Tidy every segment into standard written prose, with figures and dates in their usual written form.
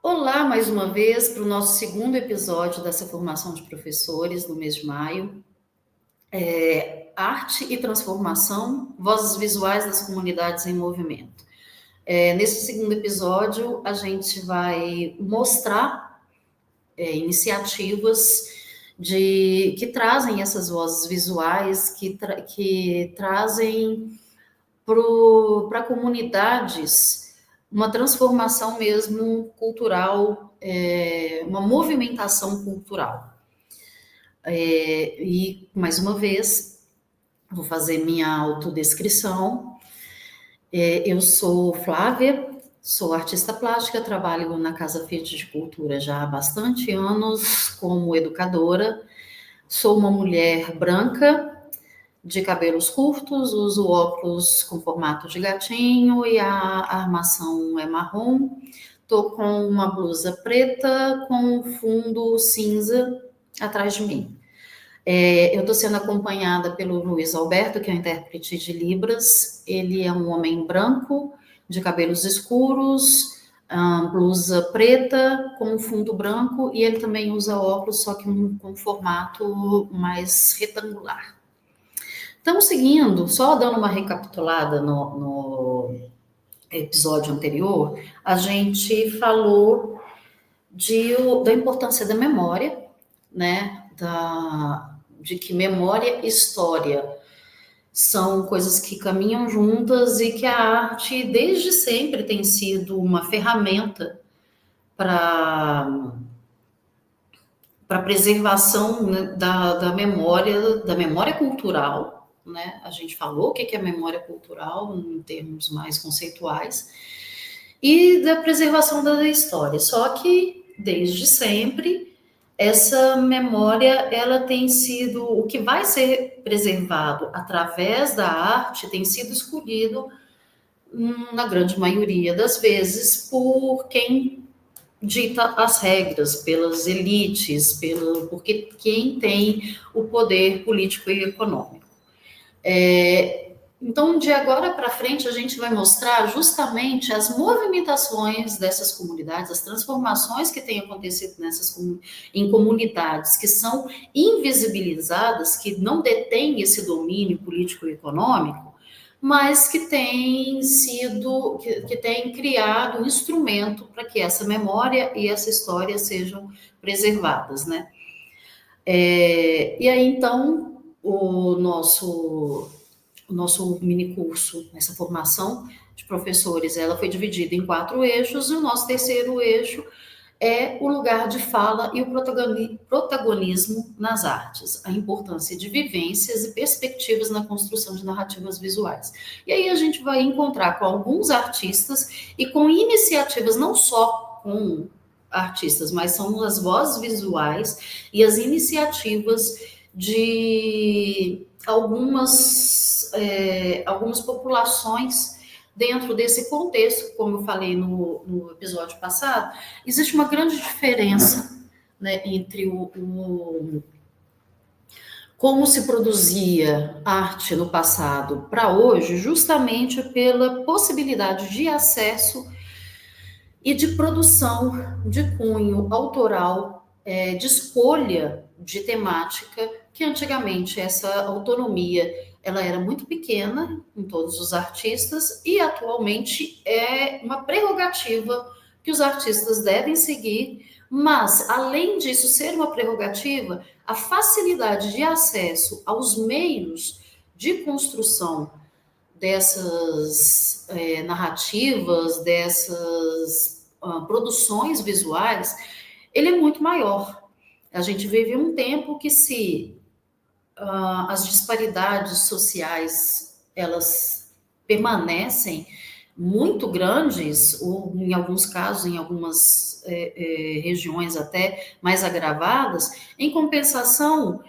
Olá, mais uma vez, para o nosso segundo episódio dessa formação de professores no mês de maio. Arte e transformação, vozes visuais das comunidades em movimento. Nesse segundo episódio, a gente vai mostrar iniciativas que trazem essas vozes visuais, que trazem para comunidades uma transformação mesmo cultural, uma movimentação cultural. E, mais uma vez, vou fazer minha autodescrição. Eu sou Flávia, sou artista plástica, trabalho na Casa Verde de Cultura já há bastante anos como educadora. Sou uma mulher branca, de cabelos curtos, uso óculos com formato de gatinho e a armação é marrom. Estou com uma blusa preta com um fundo cinza atrás de mim. Eu estou sendo acompanhada pelo Luiz Alberto, que é o intérprete de Libras. Ele é um homem branco, de cabelos escuros, blusa preta com um fundo branco, e ele também usa óculos, só que com formato mais retangular. Estamos seguindo, só dando uma recapitulada no episódio anterior, a gente falou da importância da memória, né? De que memória e história são coisas que caminham juntas e que a arte desde sempre tem sido uma ferramenta para preservação, né, da memória cultural, né? A gente falou o que é memória cultural em termos mais conceituais, e da preservação da história. Só que desde sempre essa memória, ela tem sido, o que vai ser preservado através da arte tem sido escolhido, na grande maioria das vezes, por quem dita as regras, pelas elites, porque quem tem o poder político e econômico. Então, de agora para frente, a gente vai mostrar justamente as movimentações dessas comunidades, as transformações que têm acontecido em comunidades que são invisibilizadas, que não detêm esse domínio político e econômico, mas que têm criado um instrumento para que essa memória e essa história sejam preservadas, né? E aí, então, o nosso mini curso, essa formação de professores, ela foi dividida em 4 eixos, e o nosso terceiro eixo é o lugar de fala e o protagonismo nas artes, a importância de vivências e perspectivas na construção de narrativas visuais. E aí a gente vai encontrar com alguns artistas e com iniciativas, não só com artistas, mas são as vozes visuais e as iniciativas de algumas populações dentro desse contexto. Como eu falei no episódio passado, existe uma grande diferença, né, entre como se produzia arte no passado para hoje, justamente pela possibilidade de acesso e de produção de cunho autoral, de escolha de temática, que antigamente essa autonomia ela era muito pequena em todos os artistas, e atualmente é uma prerrogativa que os artistas devem seguir, mas, além disso ser uma prerrogativa, a facilidade de acesso aos meios de construção dessas narrativas, dessas produções visuais, ele é muito maior. A gente vive um tempo que, se as disparidades sociais elas permanecem muito grandes, ou em alguns casos, em algumas regiões até mais agravadas, em compensação,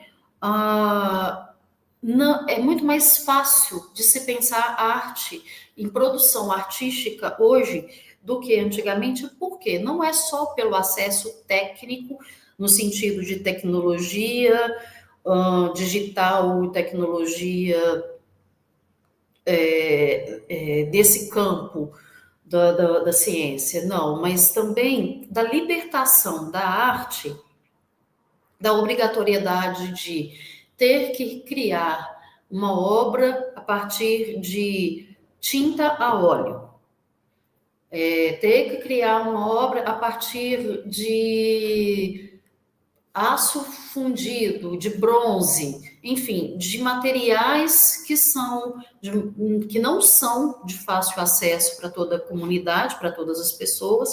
é muito mais fácil de se pensar arte em produção artística hoje do que antigamente. Por quê? Não é só pelo acesso técnico, no sentido de tecnologia digital, tecnologia desse campo da ciência, não, mas também da libertação da arte, da obrigatoriedade de ter que criar uma obra a partir de tinta a óleo, ter que criar uma obra a partir de aço fundido, de bronze, enfim, de materiais que não são de fácil acesso para toda a comunidade, para todas as pessoas,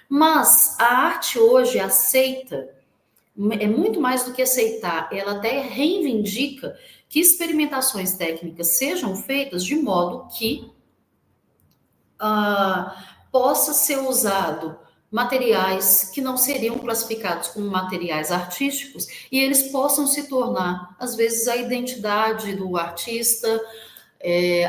mas a arte hoje aceita, é muito mais do que aceitar, ela até reivindica que experimentações técnicas sejam feitas de modo que possa ser usado materiais que não seriam classificados como materiais artísticos e eles possam se tornar, às vezes, a identidade do artista,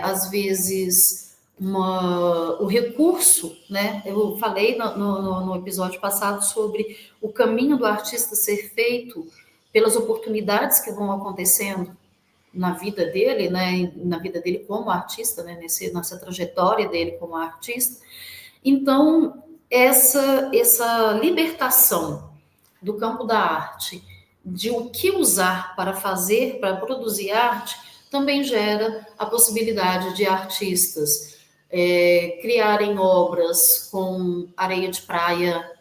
às vezes, o recurso, né? Eu falei no episódio passado sobre o caminho do artista ser feito pelas oportunidades que vão acontecendo na vida dele, né? Na vida dele como artista, né? Nessa trajetória dele como artista. Então, essa libertação do campo da arte, de o que usar para fazer, para produzir arte, também gera a possibilidade de artistas criarem obras com areia de praia,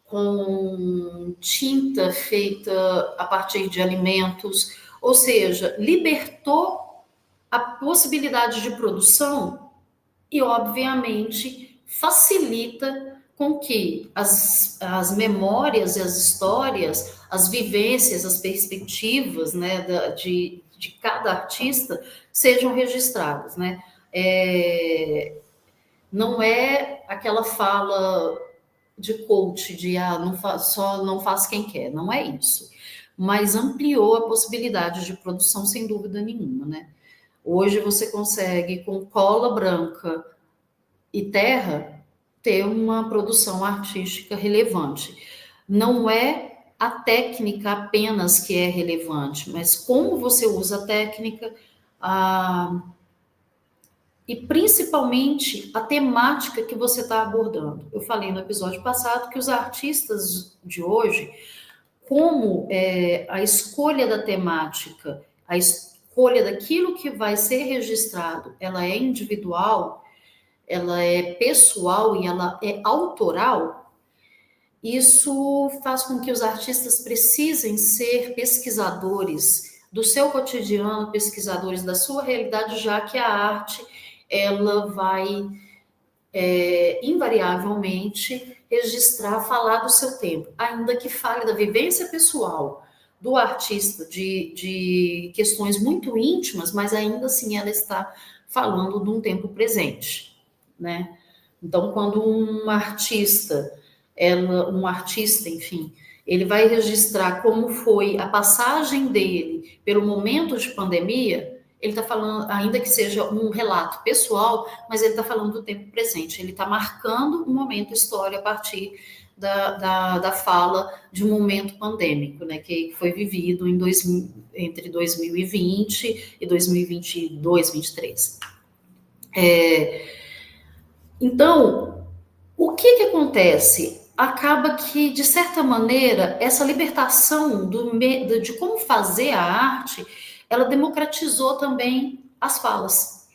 com tinta feita a partir de alimentos, ou seja, libertou a possibilidade de produção e, obviamente, facilita com que as memórias e as histórias, as vivências, as perspectivas, né, de cada artista sejam registradas, né? Não é aquela fala de coach, de só não faz quem quer, não é isso. Mas ampliou a possibilidade de produção, sem dúvida nenhuma, né? Hoje você consegue, com cola branca e terra, ter uma produção artística relevante. Não é a técnica apenas que é relevante, mas como você usa a técnica, e principalmente a temática que você está abordando. Eu falei no episódio passado que os artistas de hoje, como a escolha da temática, a escolha daquilo que vai ser registrado, ela é individual, ela é pessoal e ela é autoral, isso faz com que os artistas precisem ser pesquisadores do seu cotidiano, pesquisadores da sua realidade, já que a arte ela vai invariavelmente registrar, falar do seu tempo, ainda que fale da vivência pessoal do artista, de questões muito íntimas, mas ainda assim ela está falando de um tempo presente, né? Então, quando um artista, enfim, ele vai registrar como foi a passagem dele pelo momento de pandemia, ele está falando, ainda que seja um relato pessoal, mas ele está falando do tempo presente, ele está marcando um momento histórico a partir da fala de um momento pandêmico, né, que foi vivido entre 2020 e 2022, 2023. Então, o que acontece? Acaba que, de certa maneira, essa libertação de como fazer a arte, ela democratizou também as falas.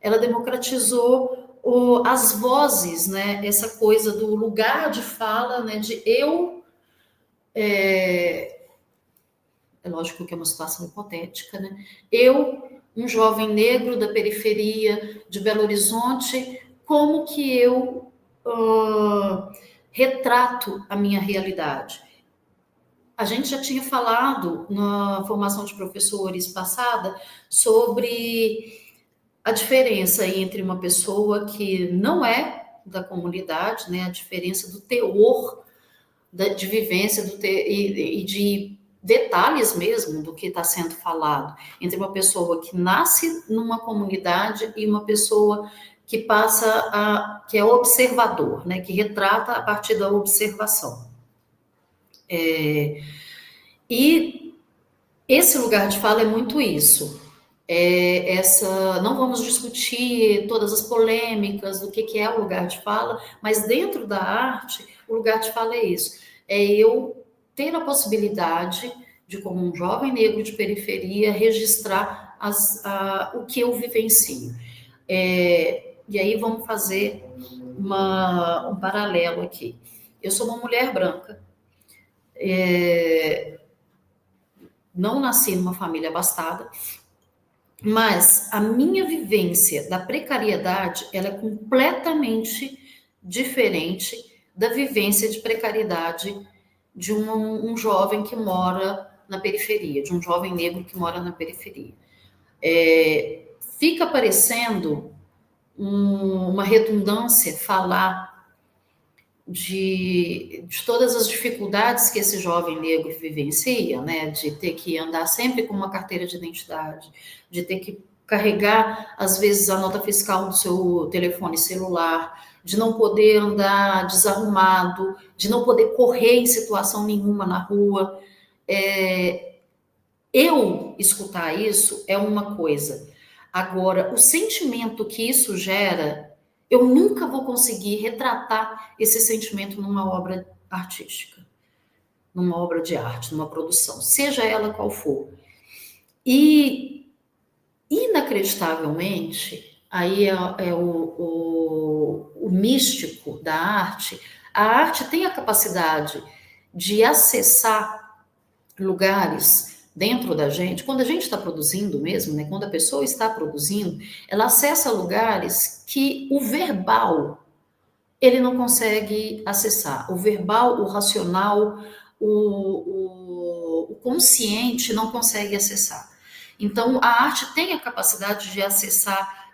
Ela democratizou as vozes, né? Essa coisa do lugar de fala, né? De eu... É lógico que é uma situação hipotética, né? Eu, um jovem negro da periferia de Belo Horizonte, como que eu retrato a minha realidade? A gente já tinha falado na formação de professores passada sobre a diferença entre uma pessoa que não é da comunidade, né? A diferença do teor de vivência e de detalhes mesmo do que está sendo falado, entre uma pessoa que nasce numa comunidade e uma pessoa que que é observador, né, que retrata a partir da observação. E esse lugar de fala é muito isso. Não vamos discutir todas as polêmicas do que é o lugar de fala, mas dentro da arte, o lugar de fala é isso. É eu ter a possibilidade de, como um jovem negro de periferia, registrar o que eu vivencio. E aí vamos fazer um paralelo aqui. Eu sou uma mulher branca, não nasci numa família abastada, mas a minha vivência da precariedade, ela é completamente diferente da vivência de precariedade de um jovem que mora na periferia, de um jovem negro que mora na periferia. Fica parecendo uma redundância falar de todas as dificuldades que esse jovem negro vivencia, né? De ter que andar sempre com uma carteira de identidade, de ter que carregar, às vezes, a nota fiscal do seu telefone celular, de não poder andar desarrumado, de não poder correr em situação nenhuma na rua. Eu escutar isso é uma coisa. Agora, o sentimento que isso gera, eu nunca vou conseguir retratar esse sentimento numa obra artística, numa obra de arte, numa produção, seja ela qual for. E, inacreditavelmente, aí é o místico da arte, a arte tem a capacidade de acessar lugares dentro da gente, quando a gente está produzindo mesmo, né, quando a pessoa está produzindo, ela acessa lugares que o verbal, ele não consegue acessar. O verbal, o racional, o consciente não consegue acessar. Então, a arte tem a capacidade de acessar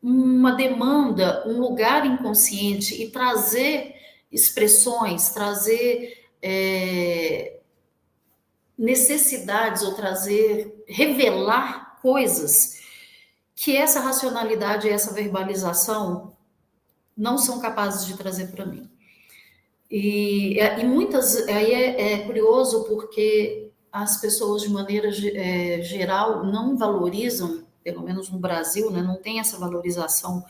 uma demanda, um lugar inconsciente e trazer expressões, trazer necessidades ou revelar coisas que essa racionalidade e essa verbalização não são capazes de trazer para mim. E muitas, aí é curioso porque as pessoas de maneira geral não valorizam, pelo menos no Brasil, né, não tem essa valorização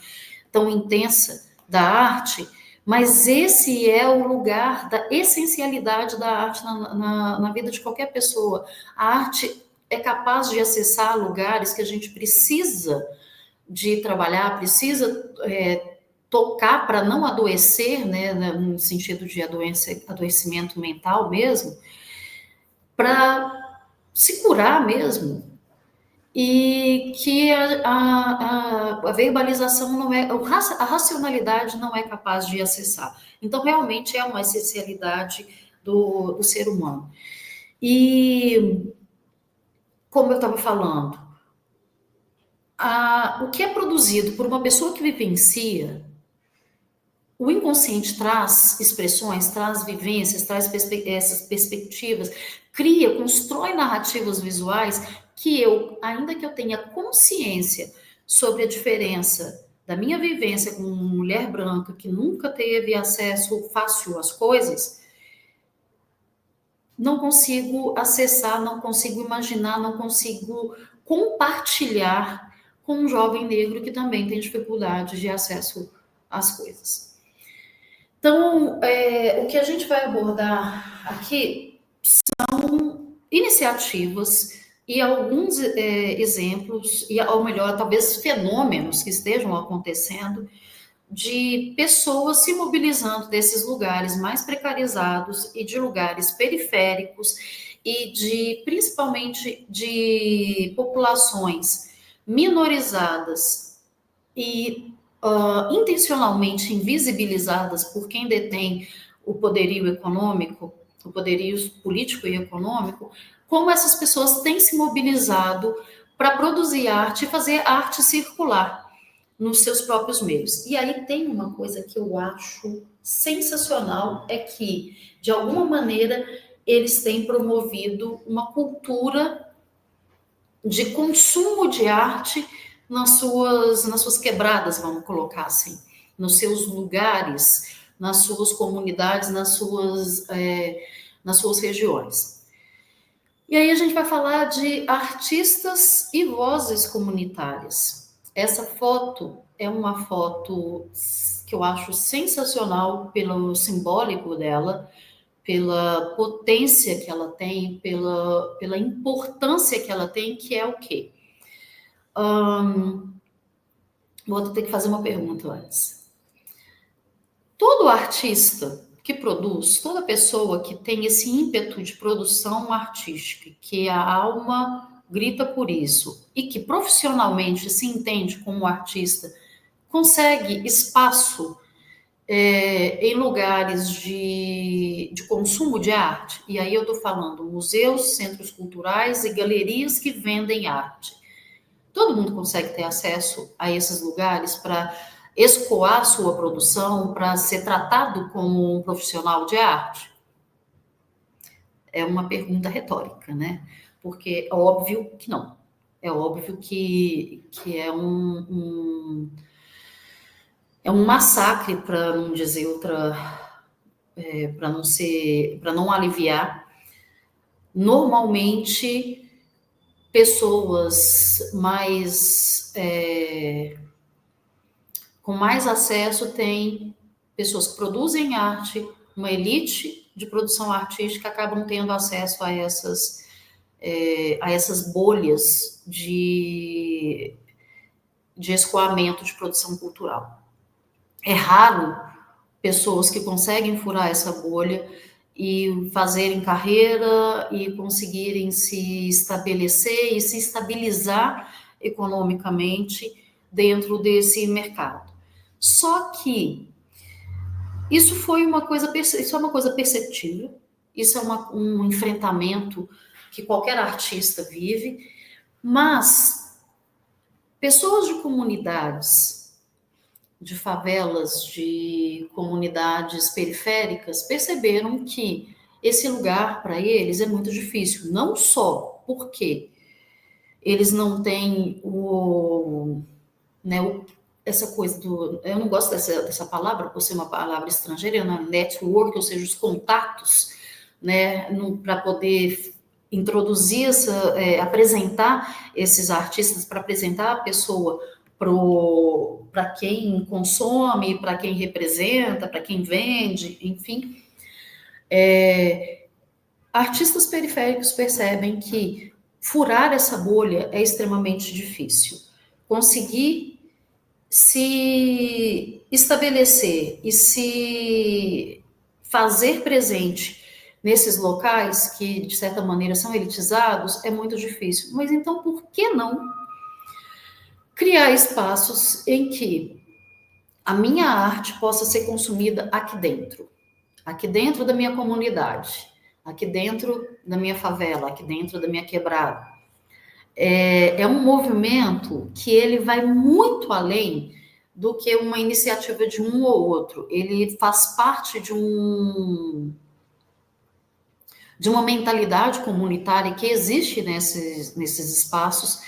tão intensa da arte, mas esse é o lugar da essencialidade da arte na vida de qualquer pessoa. A arte é capaz de acessar lugares que a gente precisa de trabalhar, precisa tocar para não adoecer, né, no sentido de adoecimento mental mesmo, para se curar mesmo. E que a verbalização não é, a racionalidade não é capaz de acessar. Então, realmente é uma essencialidade do ser humano. E, como eu estava falando, o que é produzido por uma pessoa que vivencia, o inconsciente traz expressões, traz vivências, traz essas perspectivas, constrói narrativas visuais que eu, ainda que eu tenha consciência sobre a diferença da minha vivência como mulher branca que nunca teve acesso fácil às coisas, não consigo acessar, não consigo imaginar, não consigo compartilhar com um jovem negro que também tem dificuldade de acesso às coisas. Então, o que a gente vai abordar aqui são iniciativas e alguns exemplos, ou melhor, talvez fenômenos que estejam acontecendo de pessoas se mobilizando desses lugares mais precarizados e de lugares periféricos e principalmente de populações minorizadas e intencionalmente invisibilizadas por quem detém o poderio econômico, o poderio político e econômico, como essas pessoas têm se mobilizado para produzir arte e fazer arte circular nos seus próprios meios. E aí tem uma coisa que eu acho sensacional, é que, de alguma maneira, eles têm promovido uma cultura de consumo de arte nas suas quebradas, vamos colocar assim, nos seus lugares, nas suas comunidades, nas suas regiões. E aí a gente vai falar de artistas e vozes comunitárias. Essa foto é uma foto que eu acho sensacional pelo simbólico dela, pela potência que ela tem, pela importância que ela tem, que é o quê? Vou ter que fazer uma pergunta antes. Todo artista que produz, toda pessoa que tem esse ímpeto de produção artística, que a alma grita por isso, e que profissionalmente se entende como artista, consegue espaço em lugares de consumo de arte, e aí eu estou falando museus, centros culturais e galerias que vendem arte. Todo mundo consegue ter acesso a esses lugares para escoar sua produção, para ser tratado como um profissional de arte? É uma pergunta retórica, né? Porque é óbvio que não. É óbvio que é um massacre, para não dizer outra, para não aliviar. Normalmente, pessoas com mais acesso têm pessoas que produzem arte, uma elite de produção artística acabam tendo acesso a essas bolhas de escoamento de produção cultural. É raro pessoas que conseguem furar essa bolha e fazerem carreira e conseguirem se estabelecer e se estabilizar economicamente dentro desse mercado. Só que isso é uma coisa perceptível, isso é um enfrentamento que qualquer artista vive, mas pessoas de comunidades, de favelas, de comunidades periféricas, perceberam que esse lugar para eles é muito difícil, não só porque eles não têm essa coisa do. Eu não gosto dessa palavra, por ser uma palavra estrangeira, na network, ou seja, os contatos, né, para poder introduzir apresentar esses artistas, para apresentar a pessoa para quem consome, para quem representa, para quem vende, enfim. Artistas periféricos percebem que furar essa bolha é extremamente difícil. Conseguir se estabelecer e se fazer presente nesses locais que, de certa maneira, são elitizados, é muito difícil. Mas então, por que não criar espaços em que a minha arte possa ser consumida aqui dentro da minha comunidade, aqui dentro da minha favela, aqui dentro da minha quebrada? É um movimento que ele vai muito além do que uma iniciativa de um ou outro. Ele faz parte de uma mentalidade comunitária que existe nesses espaços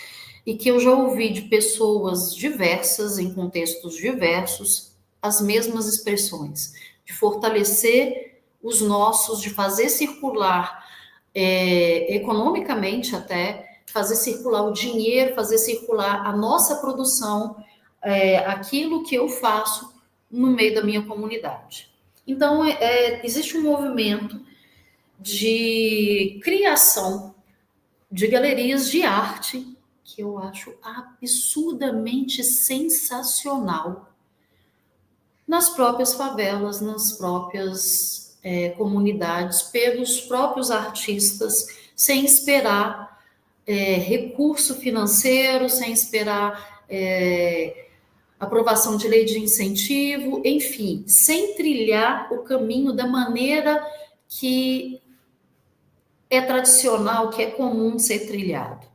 e que eu já ouvi de pessoas diversas, em contextos diversos, as mesmas expressões, de fortalecer os nossos, de fazer circular economicamente até, fazer circular o dinheiro, fazer circular a nossa produção, aquilo que eu faço no meio da minha comunidade. Então, existe um movimento de criação de galerias de arte que eu acho absurdamente sensacional nas próprias favelas, nas próprias comunidades, pelos próprios artistas, sem esperar recurso financeiro, sem esperar aprovação de lei de incentivo, enfim, sem trilhar o caminho da maneira que é tradicional, que é comum ser trilhado.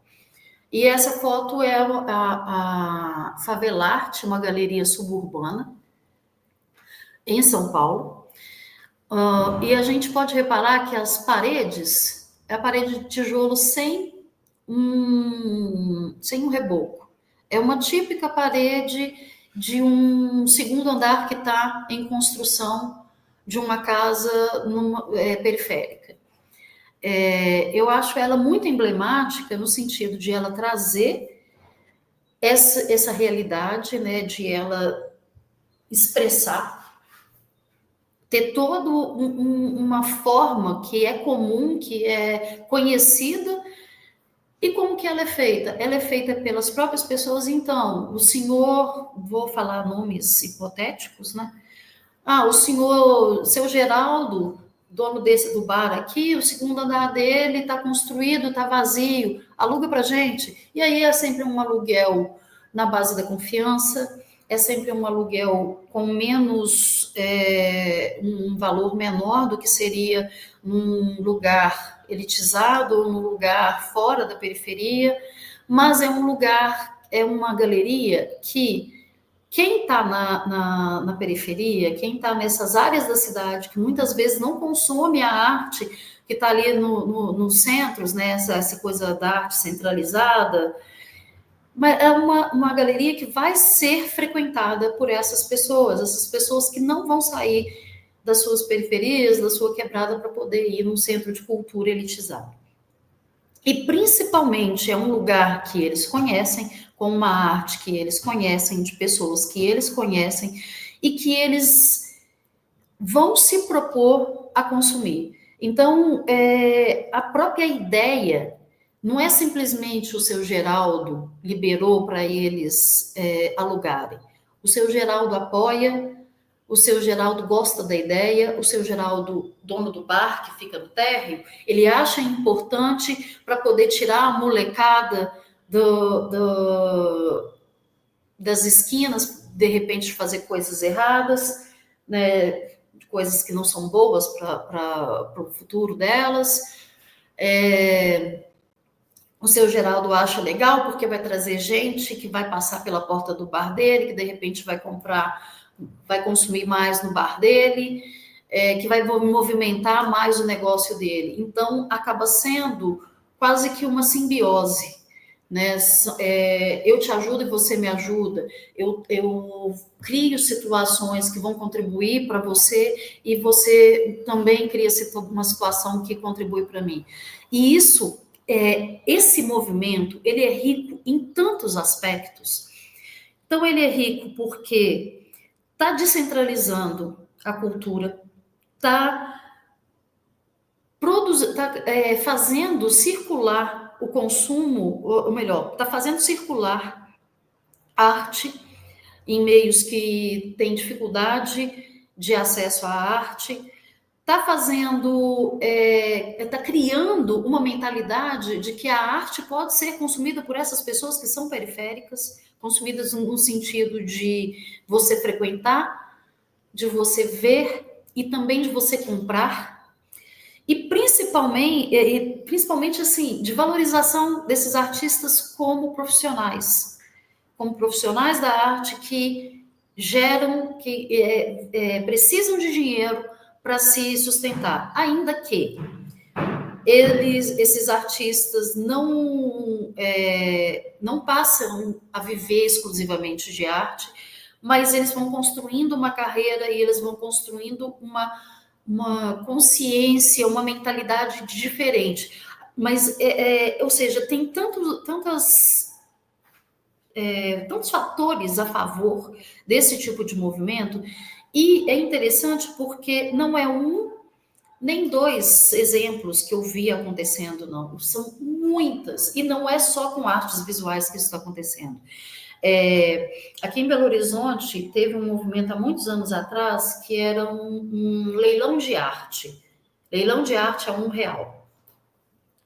E essa foto é a Favelarte, uma galeria suburbana, em São Paulo. E a gente pode reparar que as paredes, é a parede de tijolo sem um reboco. É uma típica parede de um segundo andar que está em construção de uma casa periférica. eu acho ela muito emblemática no sentido de ela trazer essa realidade, né, de ela expressar, ter toda uma forma que é comum, que é conhecida. E como que ela é feita? Ela é feita pelas próprias pessoas. Então, o senhor, vou falar nomes hipotéticos, né? Ah, o senhor, seu Geraldo, dono do bar aqui, o segundo andar dele está construído, está vazio, aluga para gente. E aí é sempre um aluguel na base da confiança, é sempre um aluguel com menos, um valor menor do que seria num lugar elitizado ou num lugar fora da periferia, mas é um lugar, é uma galeria que quem está na periferia, quem está nessas áreas da cidade, que muitas vezes não consome a arte que está ali nos centros, né, essa coisa da arte centralizada, mas é uma galeria que vai ser frequentada por essas pessoas que não vão sair das suas periferias, da sua quebrada, para poder ir num centro de cultura elitizado. E principalmente é um lugar que eles conhecem, com uma arte que eles conhecem, de pessoas que eles conhecem e que eles vão se propor a consumir. Então, a própria ideia não é simplesmente o seu Geraldo liberou para eles alugarem. O seu Geraldo apoia, o seu Geraldo gosta da ideia, o seu Geraldo, dono do bar que fica no térreo, ele acha importante para poder tirar a molecada das esquinas, de repente fazer coisas erradas, né, coisas que não são boas para o futuro delas. O seu Geraldo acha legal porque vai trazer gente que vai passar pela porta do bar dele, que de repente vai consumir mais no bar dele, que vai movimentar mais o negócio dele. Então, acaba sendo quase que uma simbiose, né? Eu te ajudo e você me ajuda. Eu crio situações que vão contribuir para você e você também cria uma situação que contribui para mim. E esse movimento, ele é rico em tantos aspectos. Então, ele é rico porque está descentralizando a cultura, está fazendo circular o consumo, ou melhor, está fazendo circular arte em meios que têm dificuldade de acesso à arte, está criando uma mentalidade de que a arte pode ser consumida por essas pessoas que são periféricas, consumidas no sentido de você frequentar, de você ver e também de você comprar, e principalmente assim, de valorização desses artistas como profissionais da arte que geram, que precisam de dinheiro para se sustentar, ainda que esses artistas não passam a viver exclusivamente de arte, mas eles vão construindo uma carreira e eles vão construindo uma consciência, uma mentalidade diferente. Mas, ou seja, tem tantos fatores a favor desse tipo de movimento, e é interessante porque não é um nem dois exemplos que eu vi acontecendo, não. São muitas, e não é só com artes visuais que isso está acontecendo. Aqui em Belo Horizonte, teve um movimento há muitos anos atrás que era um leilão de arte. Leilão de arte a R$1.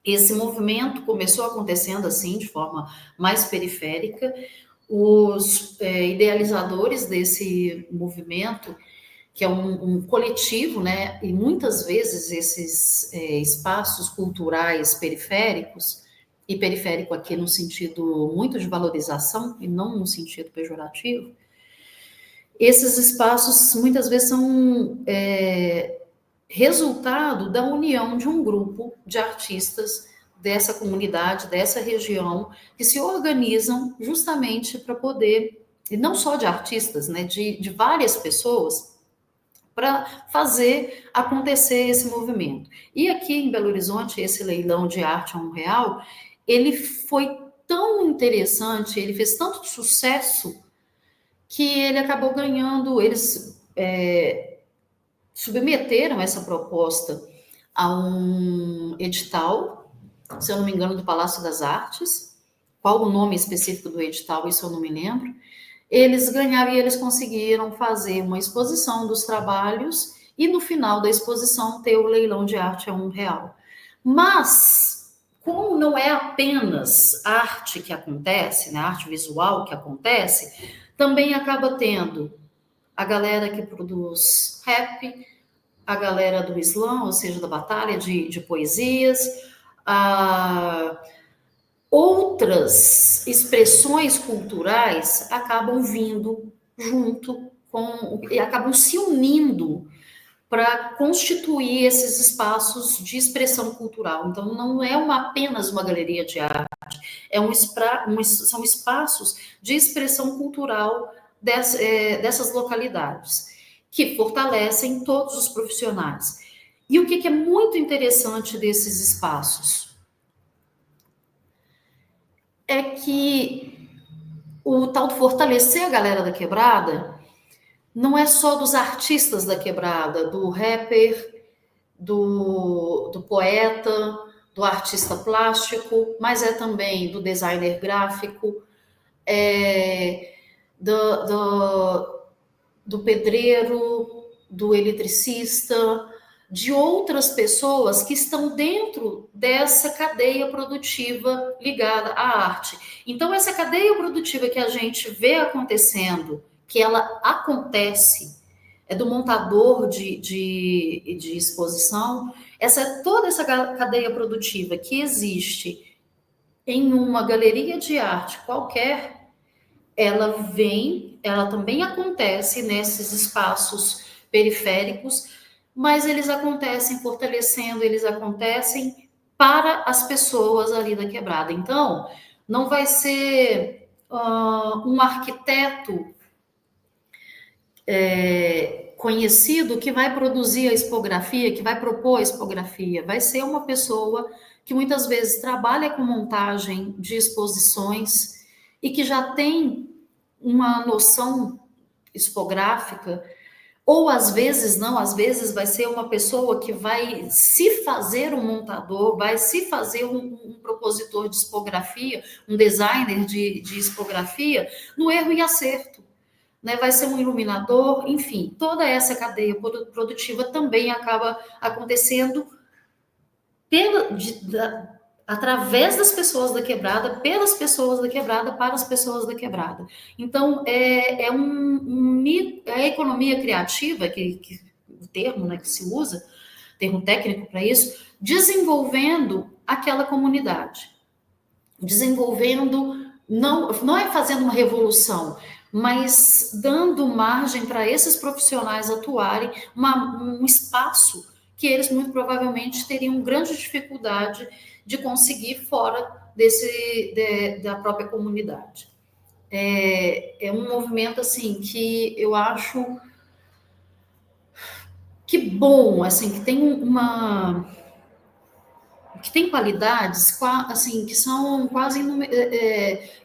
Esse movimento começou acontecendo assim, de forma mais periférica. Os idealizadores desse movimento, que é um coletivo, né? E muitas vezes esses espaços culturais periféricos, e periférico aqui no sentido muito de valorização e não no sentido pejorativo, esses espaços muitas vezes são resultado da união de um grupo de artistas dessa comunidade, dessa região, que se organizam justamente para poder, e não só de artistas, né, de várias pessoas, para fazer acontecer esse movimento. E aqui em Belo Horizonte, esse leilão de arte a R$ 1, ele foi tão interessante, ele fez tanto sucesso, que ele acabou ganhando, eles submeteram essa proposta a um edital, se eu não me engano, do Palácio das Artes. Qual o nome específico do edital, isso eu não me lembro. Eles ganharam e eles conseguiram fazer uma exposição dos trabalhos e no final da exposição ter o leilão de arte a R$ 1. Mas, como não é apenas arte que acontece, né, arte visual que acontece, também acaba tendo a galera que produz rap, a galera do slam, ou seja, da batalha de poesias, outras expressões culturais acabam vindo junto com, e acabam se unindo para constituir esses espaços de expressão cultural. Então, não é apenas uma galeria de arte, são espaços de expressão cultural dessas localidades, que fortalecem todos os profissionais. E o que é muito interessante desses espaços? É que o tal de fortalecer a galera da quebrada não é só dos artistas da quebrada, do rapper, do poeta, do artista plástico, mas é também do designer gráfico, do, do, do pedreiro, do eletricista, de outras pessoas que estão dentro dessa cadeia produtiva ligada à arte. Então, essa cadeia produtiva que a gente vê acontecendo, que ela acontece, é do montador de exposição, toda essa cadeia produtiva que existe em uma galeria de arte qualquer, ela também acontece nesses espaços periféricos, mas eles acontecem fortalecendo, eles acontecem para as pessoas ali da quebrada. Então, não vai ser um arquiteto conhecido que vai produzir a expografia, que vai propor a expografia, vai ser uma pessoa que muitas vezes trabalha com montagem de exposições e que já tem uma noção expográfica, ou às vezes não, às vezes vai ser uma pessoa que vai se fazer um montador, vai se fazer um propositor de expografia, um designer de expografia, no erro e acerto. Né, vai ser um iluminador, enfim, toda essa cadeia produtiva também acaba acontecendo através das pessoas da quebrada, pelas pessoas da quebrada, para as pessoas da quebrada. Então, é a economia criativa, o termo, né, que se usa, termo técnico para isso, desenvolvendo aquela comunidade. Desenvolvendo, não é fazendo uma revolução, mas dando margem para esses profissionais atuarem, um espaço que eles muito provavelmente teriam grande dificuldade de conseguir fora da própria comunidade. É um movimento assim que eu acho que bom, assim, que tem qualidades assim que são quase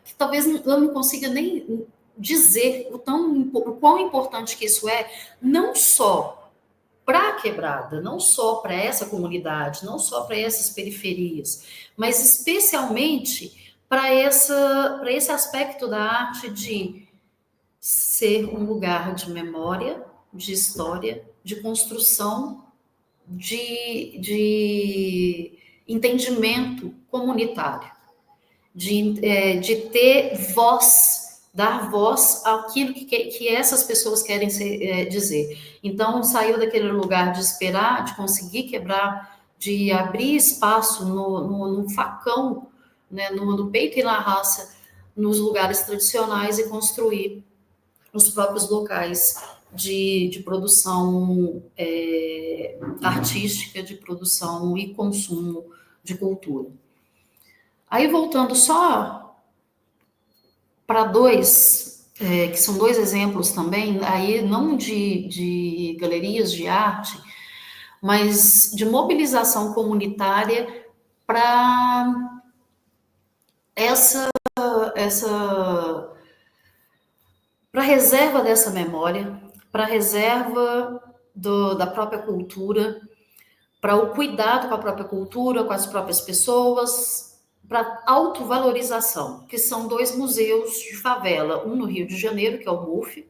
que talvez eu não consiga nem dizer o quão importante que isso é, não só para a quebrada, não só para essa comunidade, não só para essas periferias, mas especialmente para esse aspecto da arte de ser um lugar de memória, de história, de construção, de entendimento comunitário, de ter voz, dar voz àquilo que essas pessoas querem dizer. Então, saiu daquele lugar de esperar, de conseguir quebrar, de abrir espaço no facão, né, no peito e na raça, nos lugares tradicionais e construir os próprios locais de produção artística, de produção e consumo de cultura. Aí, voltando só para dois que são dois exemplos também, aí não de galerias de arte, mas de mobilização comunitária para essa, essa para reserva dessa memória, para reserva da própria cultura, para o cuidado com a própria cultura, com as próprias pessoas, para autovalorização, que são dois museus de favela, um no Rio de Janeiro, que é o MUF,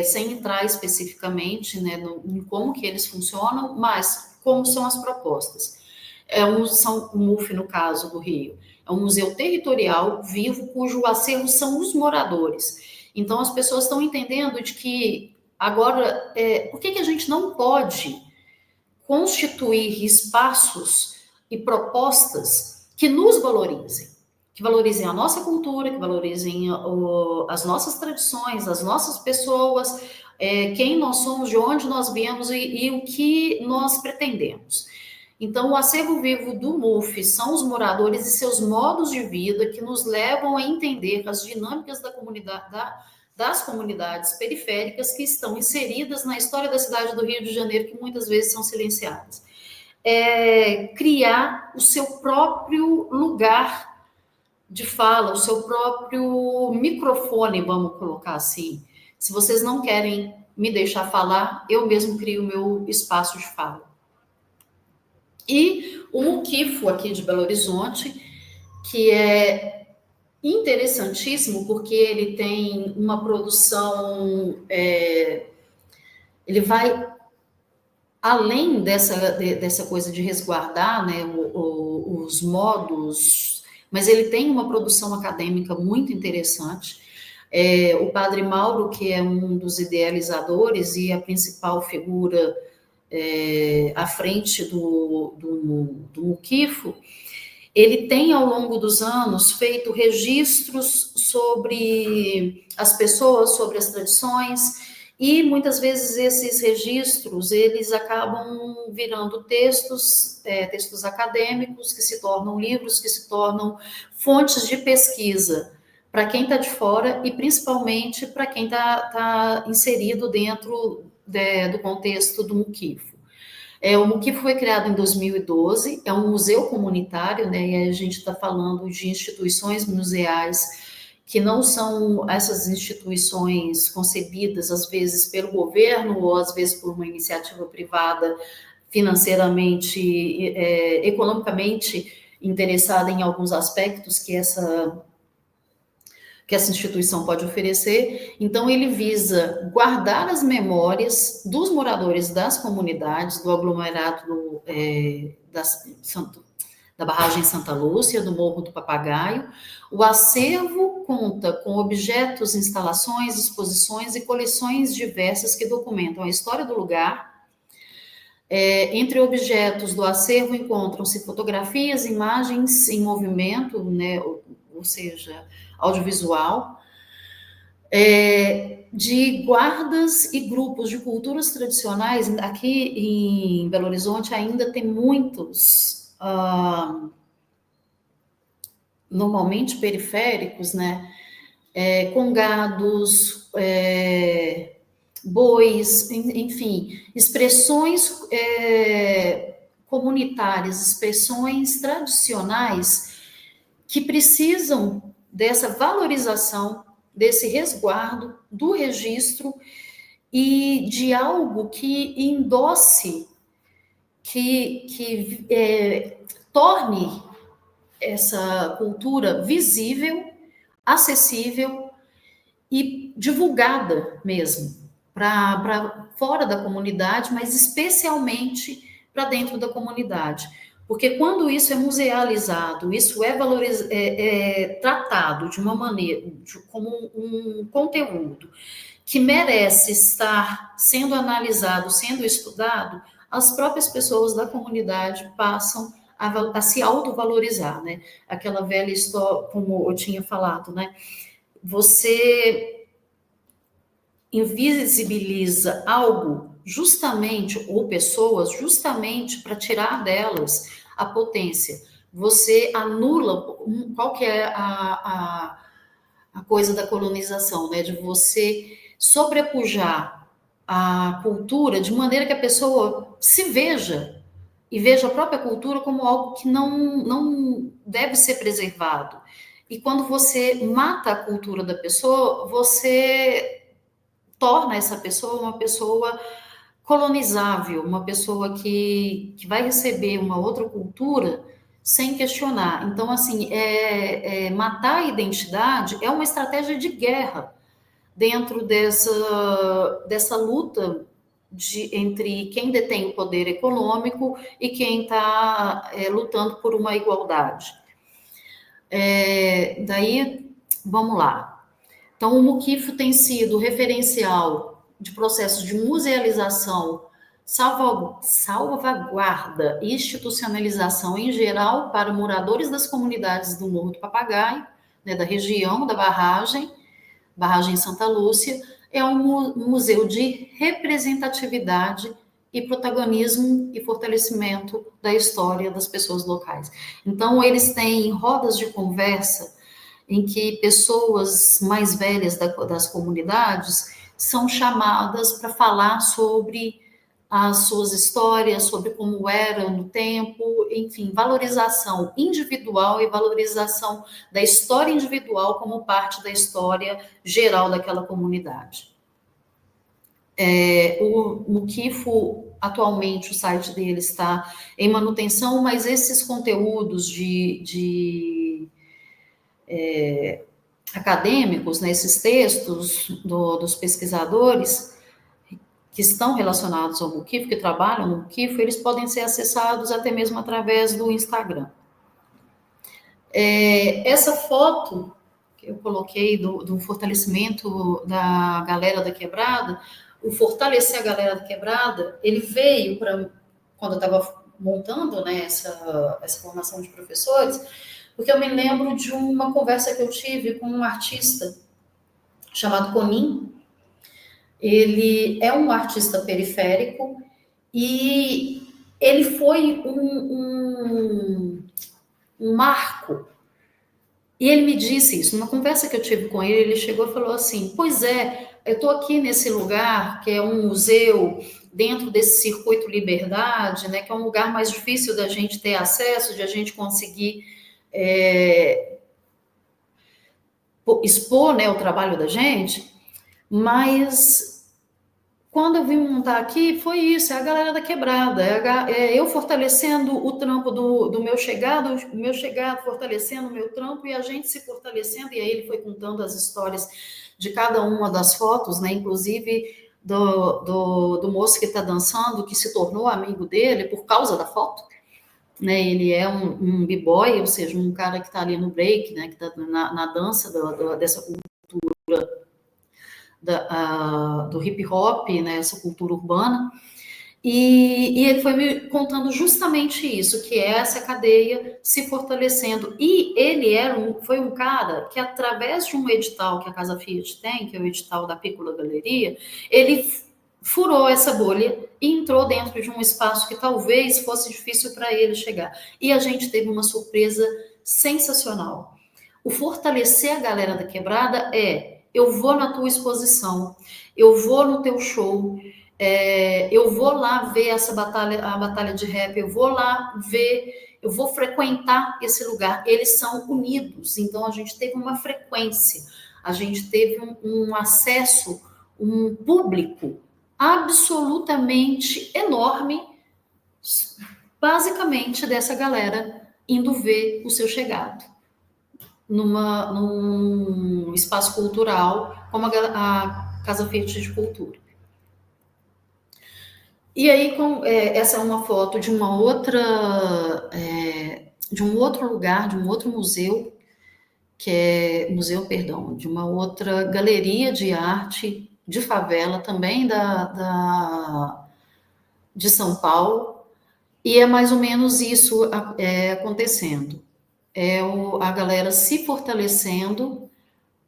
sem entrar especificamente, né, em como que eles funcionam, mas como são as propostas. O MUF, no caso do Rio, é um museu territorial vivo, cujo acervo são os moradores. Então, as pessoas estão entendendo de que agora, por que a gente não pode constituir espaços e propostas que nos valorizem, que valorizem a nossa cultura, que valorizem as nossas tradições, as nossas pessoas, quem nós somos, de onde nós viemos e o que nós pretendemos. Então, o acervo vivo do MUF são os moradores e seus modos de vida que nos levam a entender as dinâmicas da comunidade, das comunidades periféricas que estão inseridas na história da cidade do Rio de Janeiro, que muitas vezes são silenciadas. Criar o seu próprio lugar de fala, o seu próprio microfone, vamos colocar assim. Se vocês não querem me deixar falar, eu mesmo crio o meu espaço de fala. E o Muquifo aqui de Belo Horizonte, que é interessantíssimo, porque ele tem uma produção, ele vai além dessa coisa de resguardar, né, os modos, mas ele tem uma produção acadêmica muito interessante. O Padre Mauro, que é um dos idealizadores e a principal figura à frente do Muquifo, ele tem, ao longo dos anos, feito registros sobre as pessoas, sobre as tradições, e muitas vezes esses registros, eles acabam virando textos, textos acadêmicos, que se tornam livros, que se tornam fontes de pesquisa para quem está de fora e principalmente para quem tá inserido dentro do contexto do Muquifo. O Muquifo foi criado em 2012, é um museu comunitário, né? E a gente está falando de instituições museais que não são essas instituições concebidas, às vezes, pelo governo ou às vezes por uma iniciativa privada financeiramente, economicamente interessada em alguns aspectos que essa instituição pode oferecer. Então, ele visa guardar as memórias dos moradores das comunidades, do aglomerado da barragem Santa Lúcia, do Morro do Papagaio. O acervo conta com objetos, instalações, exposições e coleções diversas que documentam a história do lugar. Entre objetos do acervo encontram-se fotografias, imagens em movimento, né, ou seja, audiovisual, de guardas e grupos de culturas tradicionais. Aqui em Belo Horizonte ainda tem muitos, normalmente periféricos, né, congados, bois, enfim, expressões comunitárias, expressões tradicionais que precisam dessa valorização, desse resguardo, do registro e de algo que endosse, que torne essa cultura visível, acessível e divulgada mesmo, para fora da comunidade, mas especialmente para dentro da comunidade. Porque quando isso é musealizado, isso é tratado de uma maneira, como um conteúdo que merece estar sendo analisado, sendo estudado, as próprias pessoas da comunidade passam a se autovalorizar, né? Aquela velha história, como eu tinha falado, né? Você invisibiliza algo justamente, ou pessoas, justamente para tirar delas a potência. Você anula qual que é a coisa da colonização, né? De você sobrepujar a cultura de maneira que a pessoa se veja e veja a própria cultura como algo que não deve ser preservado. E quando você mata a cultura da pessoa, você torna essa pessoa uma pessoa colonizável, uma pessoa que vai receber uma outra cultura sem questionar. Então, assim, matar a identidade é uma estratégia de guerra dentro dessa luta entre quem detém o poder econômico e quem está lutando por uma igualdade. Daí, vamos lá. Então, o Muquifo tem sido referencial de processos de musealização, salvaguarda e institucionalização em geral para moradores das comunidades do Morro do Papagaio, né, da região da Barragem Santa Lúcia. É um museu de representatividade e protagonismo e fortalecimento da história das pessoas locais. Então, eles têm rodas de conversa em que pessoas mais velhas das comunidades são chamadas para falar sobre as suas histórias, sobre como era no tempo, enfim, valorização individual e valorização da história individual como parte da história geral daquela comunidade. O Muquifo, atualmente, o site dele está em manutenção, mas esses conteúdos acadêmicos, né, esses textos dos pesquisadores que estão relacionados ao Muquifo, que trabalham no Muquifo, eles podem ser acessados até mesmo através do Instagram. Essa foto que eu coloquei do fortalecimento da galera da quebrada, o fortalecer a galera da quebrada, ele veio para, quando eu estava montando, né, essa formação de professores, porque eu me lembro de uma conversa que eu tive com um artista chamado Conin. Ele é um artista periférico e ele foi um marco. E ele me disse isso, numa conversa que eu tive com ele, ele chegou e falou assim, pois é, eu estou aqui nesse lugar, que é um museu, dentro desse circuito Liberdade, né, que é um lugar mais difícil da gente ter acesso, de a gente conseguir expor, né, o trabalho da gente, mas quando eu vim montar aqui, foi isso, é a galera da quebrada, eu fortalecendo o trampo do meu chegado, fortalecendo o meu trampo e a gente se fortalecendo, e aí ele foi contando as histórias de cada uma das fotos, né, inclusive do moço que está dançando, que se tornou amigo dele por causa da foto, né, ele é um b-boy, ou seja, um cara que está ali no break, né, que está na dança dessa cultura do hip hop, né, essa cultura urbana, e ele foi me contando justamente isso, que é essa cadeia se fortalecendo. E ele foi um cara que, através de um edital que a Casa Fiat tem, que é o edital da Piccola Galeria, ele furou essa bolha e entrou dentro de um espaço que talvez fosse difícil para ele chegar. E a gente teve uma surpresa sensacional. O fortalecer a galera da quebrada eu vou na tua exposição, eu vou no teu show, eu vou lá ver a batalha de rap, eu vou lá ver, eu vou frequentar esse lugar. Eles são unidos, então a gente teve uma frequência, a gente teve um acesso, um público absolutamente enorme, basicamente dessa galera indo ver o seu chegado num espaço cultural como a Casa Fiat de Cultura. E aí, essa é uma foto de uma outra, de um outro lugar, de um outro museu, de uma outra galeria de arte de favela, também de São Paulo, e é mais ou menos isso acontecendo. A galera se fortalecendo,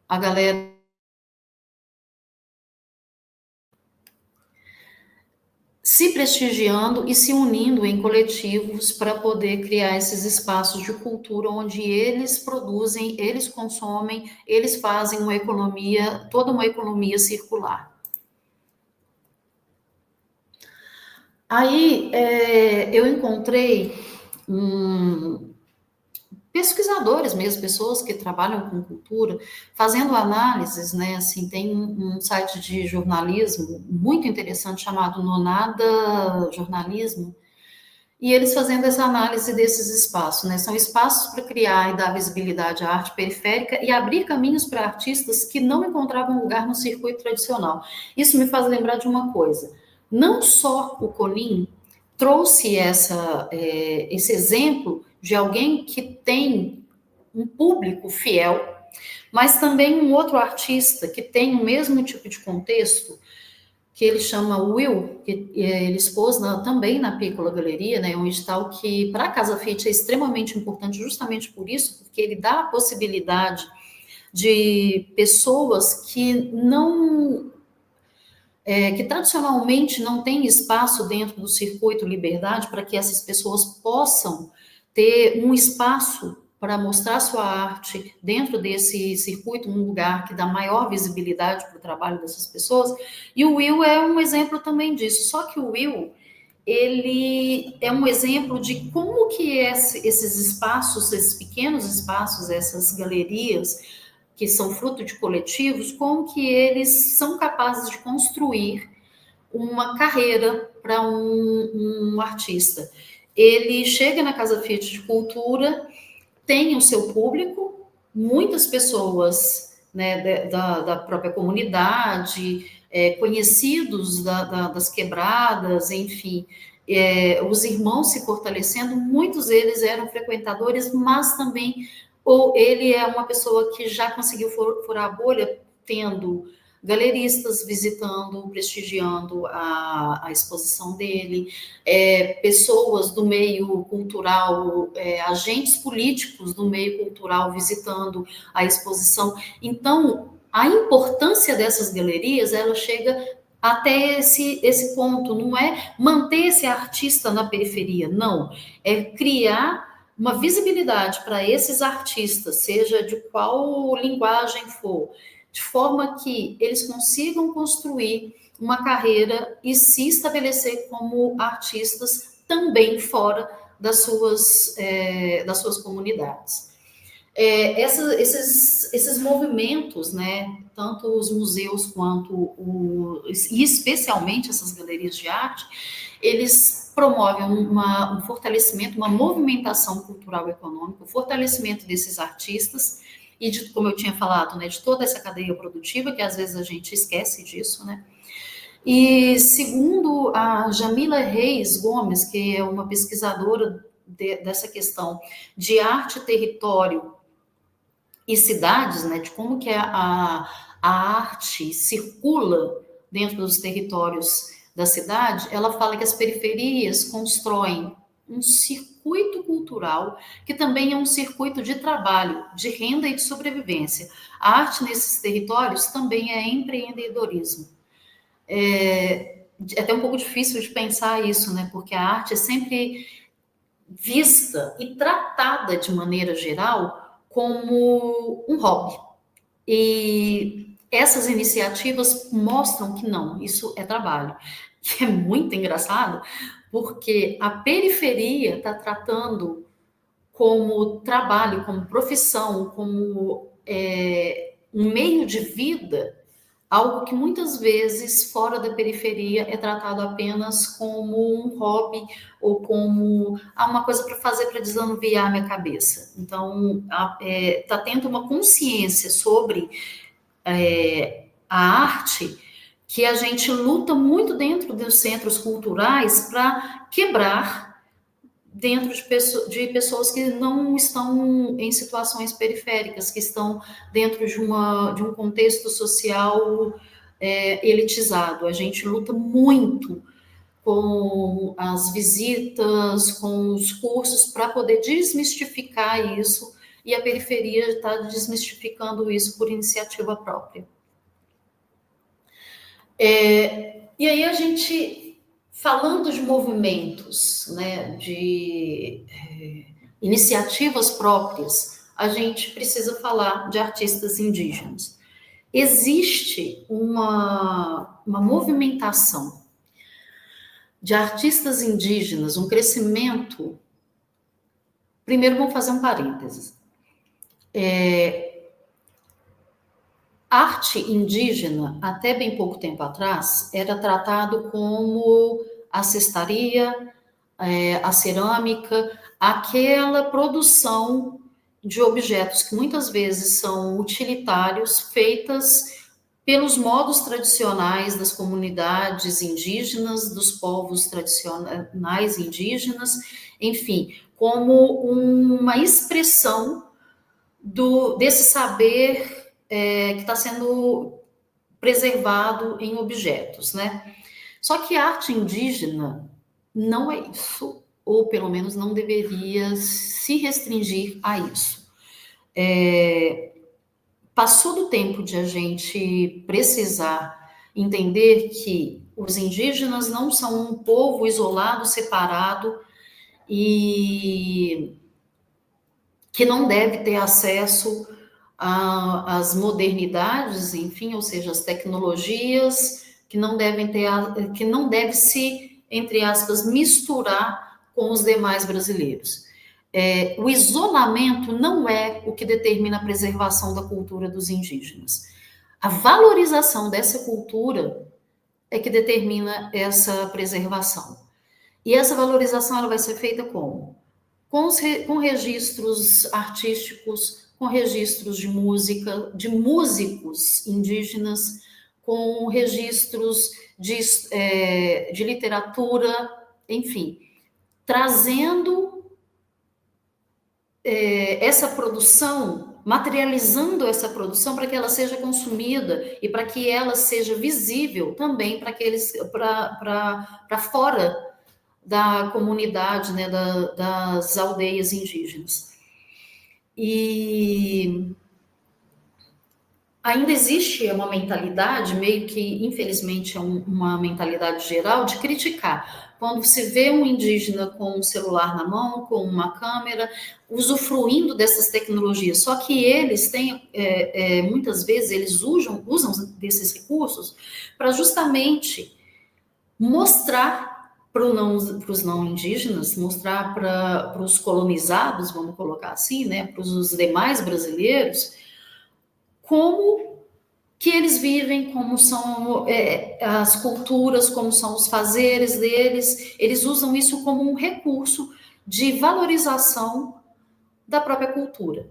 a galera se prestigiando e se unindo em coletivos para poder criar esses espaços de cultura onde eles produzem, eles consomem, eles fazem uma economia, toda uma economia circular. Aí eu encontrei pesquisadores mesmo, pessoas que trabalham com cultura, fazendo análises, né? Assim, tem um site de jornalismo muito interessante chamado Nonada Jornalismo, e eles fazendo essa análise desses espaços, né? São espaços para criar e dar visibilidade à arte periférica e abrir caminhos para artistas que não encontravam lugar no circuito tradicional. Isso me faz lembrar de uma coisa. Não só o Conin trouxe esse exemplo de alguém que tem um público fiel, mas também um outro artista que tem o mesmo tipo de contexto, que ele chama Will, que ele expôs também na Piccola Galeria, né, um edital que para a Casa Fit é extremamente importante justamente por isso, porque ele dá a possibilidade de pessoas que não que tradicionalmente não têm espaço dentro do circuito Liberdade, para que essas pessoas possam ter um espaço para mostrar sua arte dentro desse circuito, um lugar que dá maior visibilidade para o trabalho dessas pessoas. E o Will é um exemplo também disso. Só que o Will, ele é um exemplo de como que esses espaços, esses pequenos espaços, essas galerias, que são fruto de coletivos, como que eles são capazes de construir uma carreira para um artista. Ele chega na Casa Fiat de Cultura, tem o seu público, muitas pessoas, né, da própria comunidade, conhecidos das quebradas, enfim, os irmãos se fortalecendo, muitos deles eram frequentadores, mas também ou ele é uma pessoa que já conseguiu furar a bolha, tendo galeristas visitando, prestigiando a exposição dele, pessoas do meio cultural, agentes políticos do meio cultural visitando a exposição. Então, a importância dessas galerias, ela chega até esse ponto, não é manter esse artista na periferia, não, é criar uma visibilidade para esses artistas, seja de qual linguagem for, de forma que eles consigam construir uma carreira e se estabelecer como artistas também fora das suas comunidades. Esses movimentos, né, tanto os museus quanto e especialmente essas galerias de arte, eles promovem um fortalecimento, uma movimentação cultural e econômica, o fortalecimento desses artistas e, como eu tinha falado, né, de toda essa cadeia produtiva, que às vezes a gente esquece disso, né? E segundo a Jamila Reis Gomes, que é uma pesquisadora dessa questão de arte, território e cidades, né, de como que a arte circula dentro dos territórios da cidade, ela fala que as periferias constroem um circuito cultural que também é um circuito de trabalho, de renda e de sobrevivência. A arte nesses territórios também é empreendedorismo. É até um pouco difícil de pensar isso, né? Porque a arte é sempre vista e tratada de maneira geral como um hobby. E essas iniciativas mostram que não, isso é trabalho. Que é muito engraçado, porque a periferia está tratando como trabalho, como profissão, como um meio de vida, algo que muitas vezes fora da periferia é tratado apenas como um hobby ou como uma coisa para fazer para desanuviar minha cabeça. Então, está tendo uma consciência sobre a arte que a gente luta muito dentro dos centros culturais para quebrar dentro de pessoas que não estão em situações periféricas, que estão dentro de um contexto social elitizado. A gente luta muito com as visitas, com os cursos, para poder desmistificar isso, e a periferia está desmistificando isso por iniciativa própria. E aí a gente falando de movimentos, né, de iniciativas próprias, a gente precisa falar de artistas indígenas. Existe uma movimentação de artistas indígenas, um crescimento. Primeiro, vamos fazer um parênteses. Arte indígena, até bem pouco tempo atrás, era tratado como a cestaria, a cerâmica, aquela produção de objetos que muitas vezes são utilitários, feitas pelos modos tradicionais das comunidades indígenas, dos povos tradicionais indígenas, enfim, como uma expressão desse saber que está sendo preservado em objetos, né? Só que a arte indígena não é isso, ou pelo menos não deveria se restringir a isso. Passou do tempo de a gente precisar entender que os indígenas não são um povo isolado, separado e que não deve ter acesso às modernidades, enfim, ou seja, as tecnologias, que não deve se, entre aspas, misturar com os demais brasileiros. O isolamento não é o que determina a preservação da cultura dos indígenas. A valorização dessa cultura é que determina essa preservação. E essa valorização ela vai ser feita como? Com registros artísticos, com registros de música, de músicos indígenas, com registros de literatura, enfim, trazendo essa produção, materializando essa produção para que ela seja consumida e para que ela seja visível também para fora da comunidade, né, das aldeias indígenas. E ainda existe uma mentalidade, meio que, infelizmente, é uma mentalidade geral, de criticar. Quando se vê um indígena com um celular na mão, com uma câmera, usufruindo dessas tecnologias, só que eles têm, muitas vezes, eles usam desses recursos para justamente mostrar para os não indígenas, mostrar para os colonizados, vamos colocar assim, né, para os demais brasileiros, como que eles vivem, como são as culturas, como são os fazeres deles. Eles usam isso como um recurso de valorização da própria cultura.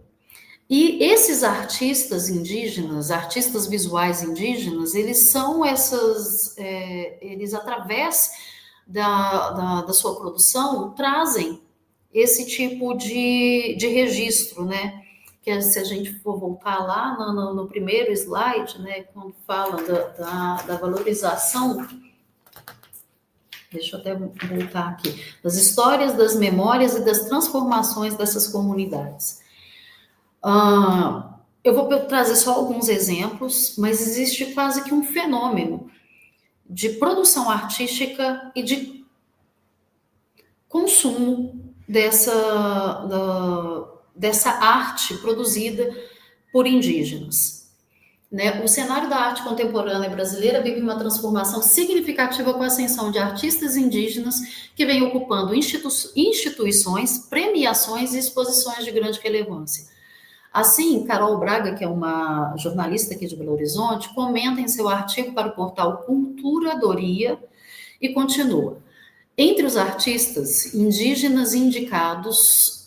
E esses artistas indígenas, artistas visuais indígenas, eles são eles através da sua produção trazem esse tipo de registro, né? Que se a gente for voltar lá no primeiro slide, né, quando fala da valorização, deixa eu até voltar aqui, das histórias, das memórias e das transformações dessas comunidades. Eu vou trazer só alguns exemplos, mas existe quase que um fenômeno de produção artística e de consumo dessa arte produzida por indígenas. Né? O cenário da arte contemporânea brasileira vive uma transformação significativa com a ascensão de artistas indígenas que vêm ocupando instituições, premiações e exposições de grande relevância. Assim, Carol Braga, que é uma jornalista aqui de Belo Horizonte, comenta em seu artigo para o portal Culturadoria e continua. Entre os artistas indígenas indicados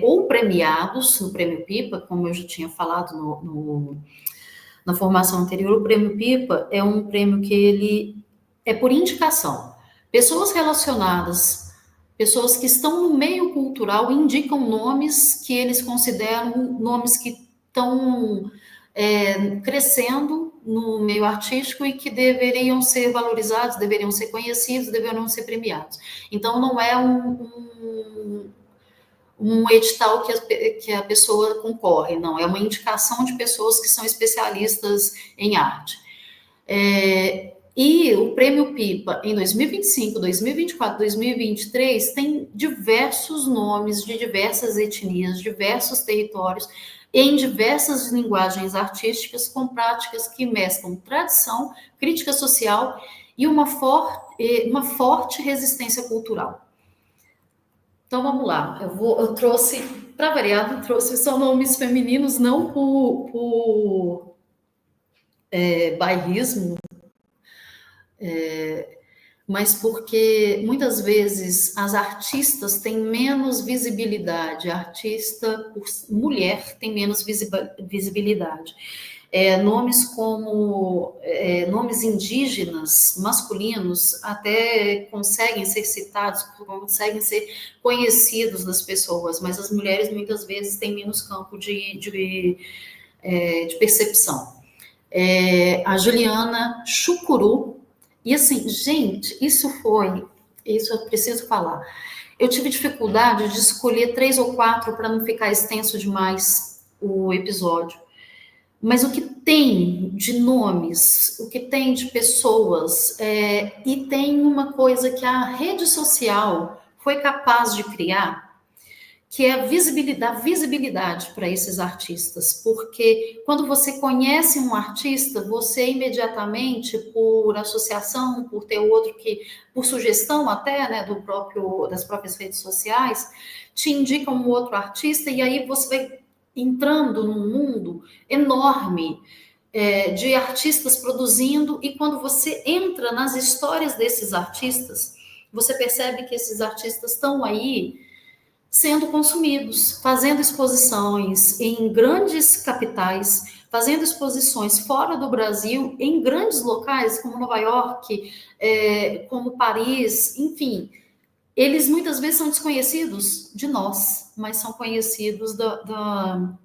ou premiados no Prêmio Pipa, como eu já tinha falado na formação anterior, o Prêmio Pipa é um prêmio que ele é por indicação. Pessoas relacionadas, pessoas que estão no meio cultural indicam nomes que eles consideram nomes que estão crescendo no meio artístico e que deveriam ser valorizados, deveriam ser conhecidos, deveriam ser premiados. Então, não é um edital que a pessoa concorre, não, é uma indicação de pessoas que são especialistas em arte. E o Prêmio Pipa, em 2025, 2024, 2023, tem diversos nomes de diversas etnias, diversos territórios, em diversas linguagens artísticas, com práticas que mesclam tradição, crítica social e uma forte resistência cultural. Então vamos lá, eu trouxe, para variar, eu trouxe só nomes femininos, não por bairrismo, mas porque muitas vezes as artistas têm menos visibilidade, a artista por mulher tem menos visibilidade. Nomes como nomes indígenas masculinos até conseguem ser citados, conseguem ser conhecidos das pessoas, mas as mulheres muitas vezes têm menos campo de percepção. A Juliana Chucuru, e assim, gente, isso eu preciso falar. Eu tive dificuldade de escolher 3 ou 4 para não ficar extenso demais o episódio. Mas o que tem de nomes, o que tem de pessoas, e tem uma coisa que a rede social foi capaz de criar, que é dar visibilidade para esses artistas, porque quando você conhece um artista, você imediatamente, por associação, por ter outro que, por sugestão até, né, das próprias redes sociais, te indica um outro artista, e aí você vai entrando num mundo enorme de artistas produzindo, e quando você entra nas histórias desses artistas, você percebe que esses artistas estão aí sendo consumidos, fazendo exposições em grandes capitais, fazendo exposições fora do Brasil, em grandes locais, como Nova York, como Paris, enfim. Eles muitas vezes são desconhecidos de nós, mas são conhecidos do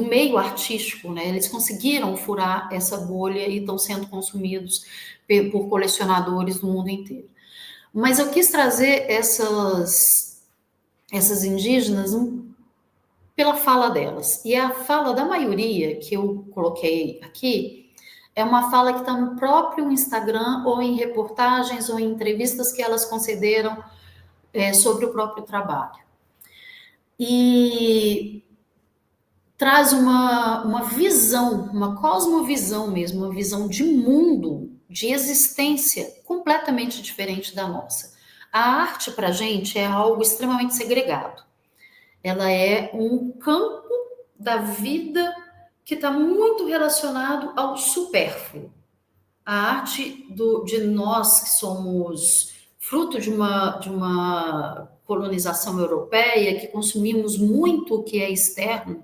meio artístico, né? Eles conseguiram furar essa bolha e estão sendo consumidos por colecionadores do mundo inteiro. Mas eu quis trazer essas indígenas pela fala delas. E a fala da maioria que eu coloquei aqui é uma fala que está no próprio Instagram, ou em reportagens, ou em entrevistas que elas concederam sobre o próprio trabalho. E traz uma visão, uma cosmovisão mesmo, uma visão de mundo, de existência completamente diferente da nossa. A arte, para a gente, é algo extremamente segregado. Ela é um campo da vida que está muito relacionado ao supérfluo. A arte de nós que somos fruto de uma colonização europeia, que consumimos muito o que é externo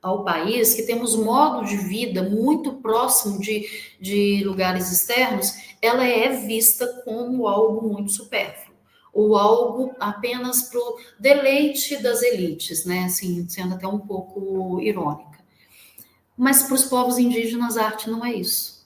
ao país, que temos modo de vida muito próximo de lugares externos, ela é vista como algo muito supérfluo, ou algo apenas para o deleite das elites, né? Assim, sendo até um pouco irônica. Mas para os povos indígenas, a arte não é isso.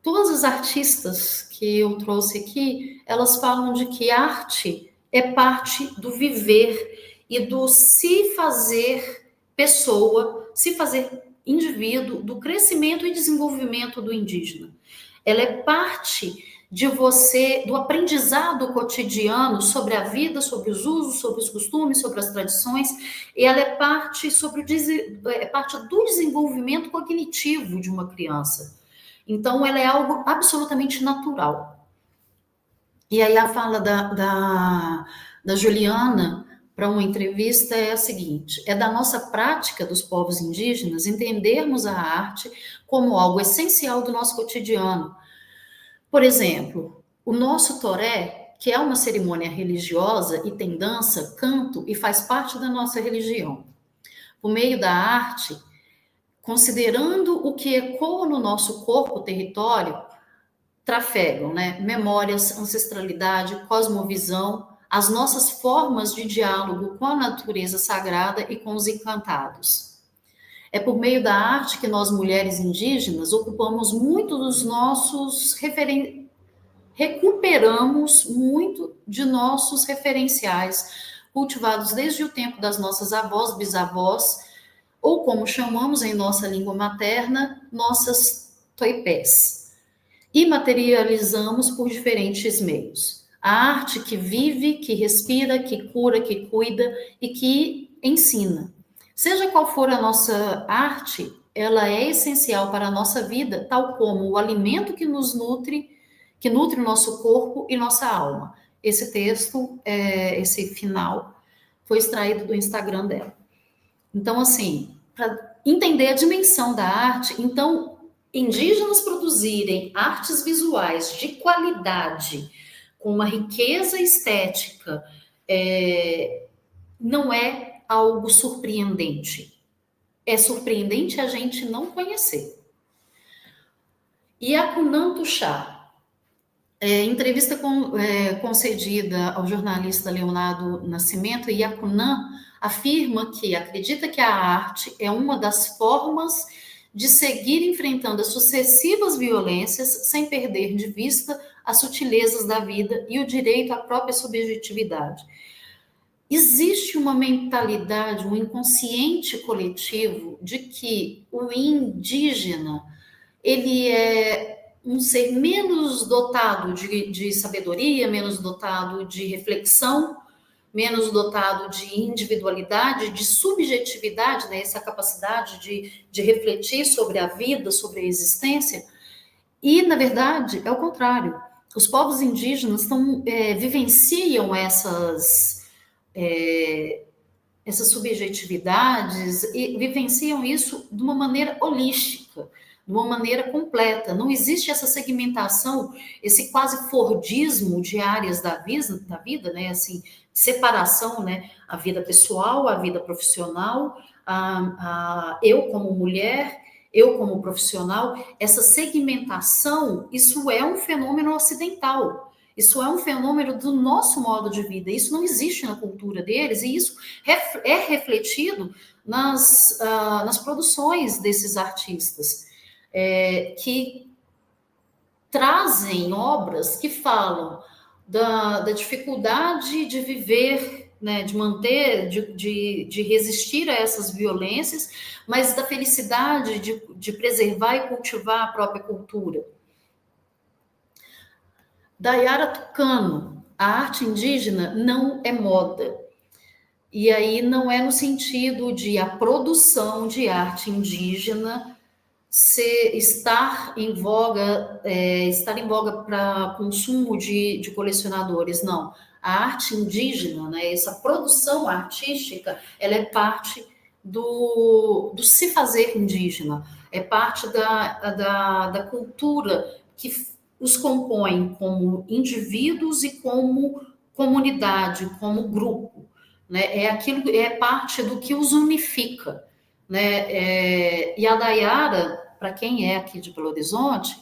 Todas as artistas que eu trouxe aqui, elas falam de que arte é parte do viver e do se fazer pessoa, se fazer indivíduo, do crescimento e desenvolvimento do indígena. Ela é parte de você, do aprendizado cotidiano sobre a vida, sobre os usos, sobre os costumes, sobre as tradições, e ela é parte do desenvolvimento cognitivo de uma criança. Então, ela é algo absolutamente natural. E aí a fala da Juliana para uma entrevista é a seguinte: é da nossa prática dos povos indígenas entendermos a arte como algo essencial do nosso cotidiano. Por exemplo, o nosso toré, que é uma cerimônia religiosa e tem dança, canto e faz parte da nossa religião. Por meio da arte, considerando o que ecoa no nosso corpo, território, trafegam, né? Memórias, ancestralidade, cosmovisão, as nossas formas de diálogo com a natureza sagrada e com os encantados. É por meio da arte que nós, mulheres indígenas, ocupamos muito dos nossos recuperamos muito de nossos referenciais, cultivados desde o tempo das nossas avós, bisavós, ou como chamamos em nossa língua materna, nossas toipés e materializamos por diferentes meios. A arte que vive, que respira, que cura, que cuida e que ensina. Seja qual for a nossa arte, ela é essencial para a nossa vida, tal como o alimento que nos nutre, que nutre o nosso corpo e nossa alma. Esse texto, esse final, foi extraído do Instagram dela. Então, assim, para entender a dimensão da arte, então, indígenas produzirem artes visuais de qualidade, com uma riqueza estética, não é algo surpreendente. É surpreendente a gente não conhecer. Yacunan Tuxá, entrevista concedida ao jornalista Leonardo Nascimento, Yacunan afirma que acredita que a arte é uma das formas de seguir enfrentando as sucessivas violências sem perder de vista as sutilezas da vida e o direito à própria subjetividade. Existe uma mentalidade, um inconsciente coletivo de que o indígena, ele é um ser menos dotado de sabedoria, menos dotado de reflexão, menos dotado de individualidade, de subjetividade, né? Essa capacidade de refletir sobre a vida, sobre a existência. E, na verdade, é o contrário. Os povos indígenas vivenciam essas subjetividades e vivenciam isso de uma maneira holística, de uma maneira completa. Não existe essa segmentação, esse quase fordismo de áreas da vida, né? Assim, separação, né? A vida pessoal, a vida profissional, eu como mulher, eu como profissional. Essa segmentação, isso é um fenômeno ocidental. Isso é um fenômeno do nosso modo de vida. Isso não existe na cultura deles, e isso é refletido nas produções desses artistas, que trazem obras que falam da dificuldade de viver, né, de manter, de resistir a essas violências, mas da felicidade de preservar e cultivar a própria cultura. Dayara Tucano, a arte indígena não é moda. E aí não é no sentido de a produção de arte indígena estar em voga para consumo de colecionadores, não. A arte indígena, né, essa produção artística, ela é parte do se fazer indígena, é parte da cultura que os compõem como indivíduos e como comunidade, como grupo, né? É parte do que os unifica, né? E a Dayara, para quem é aqui de Belo Horizonte,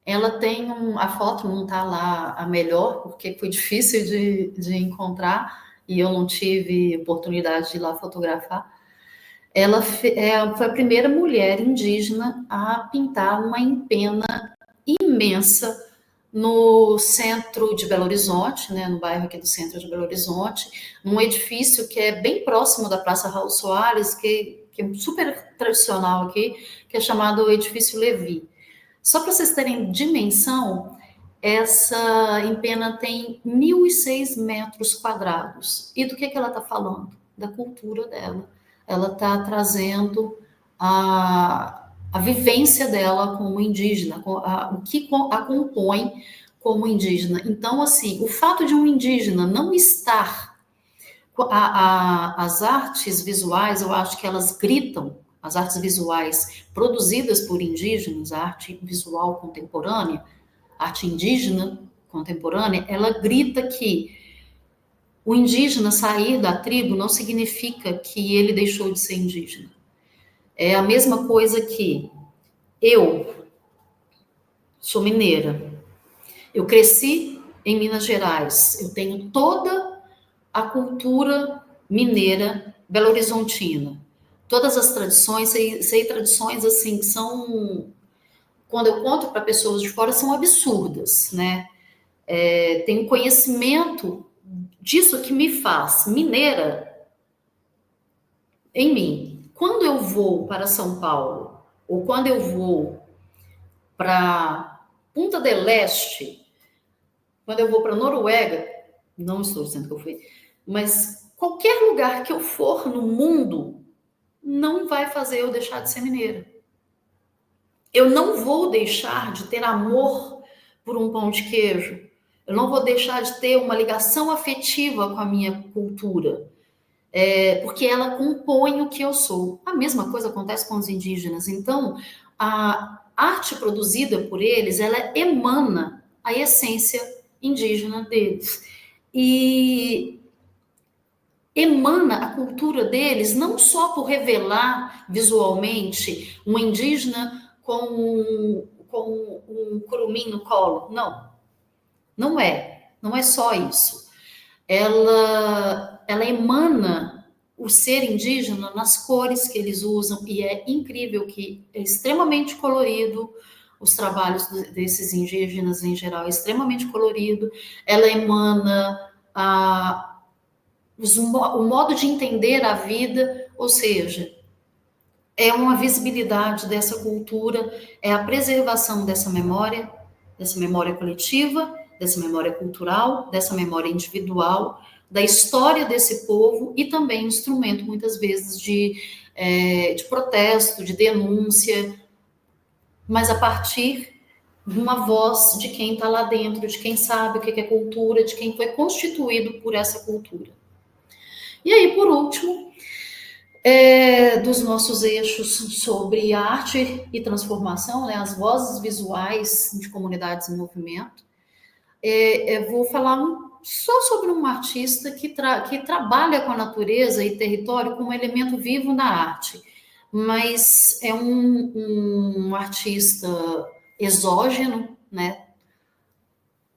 ela tem a foto não está lá a melhor, porque foi difícil de encontrar e eu não tive oportunidade de ir lá fotografar. Ela foi a primeira mulher indígena a pintar uma empena imensa no centro de Belo Horizonte, né, no bairro aqui do centro de Belo Horizonte, num edifício que é bem próximo da Praça Raul Soares, que é super tradicional aqui, que é chamado Edifício Levi. Só para vocês terem dimensão, essa empena tem 1.006 metros quadrados. E do que ela está falando? Da cultura dela. Ela está trazendo a vivência dela como indígena, o que a compõe como indígena. Então, assim, o fato de um indígena não estar... as artes visuais, eu acho que elas gritam, as artes visuais produzidas por indígenas, a arte visual contemporânea, a arte indígena contemporânea, ela grita que o indígena sair da tribo não significa que ele deixou de ser indígena. É a mesma coisa que eu sou mineira, eu cresci em Minas Gerais, eu tenho toda a cultura mineira belo-horizontina, todas as tradições, sei tradições assim que são, quando eu conto para pessoas de fora, são absurdas, né? Tenho conhecimento disso que me faz mineira em mim. Quando eu vou para São Paulo, ou quando eu vou para Punta del Este, quando eu vou para Noruega, não estou dizendo que eu fui, mas qualquer lugar que eu for no mundo não vai fazer eu deixar de ser mineira. Eu não vou deixar de ter amor por um pão de queijo. Eu não vou deixar de ter uma ligação afetiva com a minha cultura, porque ela compõe o que eu sou. A mesma coisa acontece com os indígenas. Então, a arte produzida por eles, ela emana a essência indígena deles. E emana a cultura deles não só por revelar visualmente um indígena com um curumim no colo. Não, não é. Não é só isso. Ela emana o ser indígena nas cores que eles usam, e é incrível que é extremamente colorido, os trabalhos desses indígenas em geral é extremamente colorido, ela emana o modo de entender a vida, ou seja, é uma visibilidade dessa cultura, é a preservação dessa memória coletiva, dessa memória cultural, dessa memória individual, da história desse povo e também instrumento, muitas vezes, de protesto, de denúncia, mas a partir de uma voz de quem está lá dentro, de quem sabe o que é cultura, de quem foi constituído por essa cultura. E aí, por último, dos nossos eixos sobre arte e transformação, né, as vozes visuais de comunidades em movimento, vou falar só sobre um artista que trabalha com a natureza e território como elemento vivo na arte, mas é um artista exógeno, né?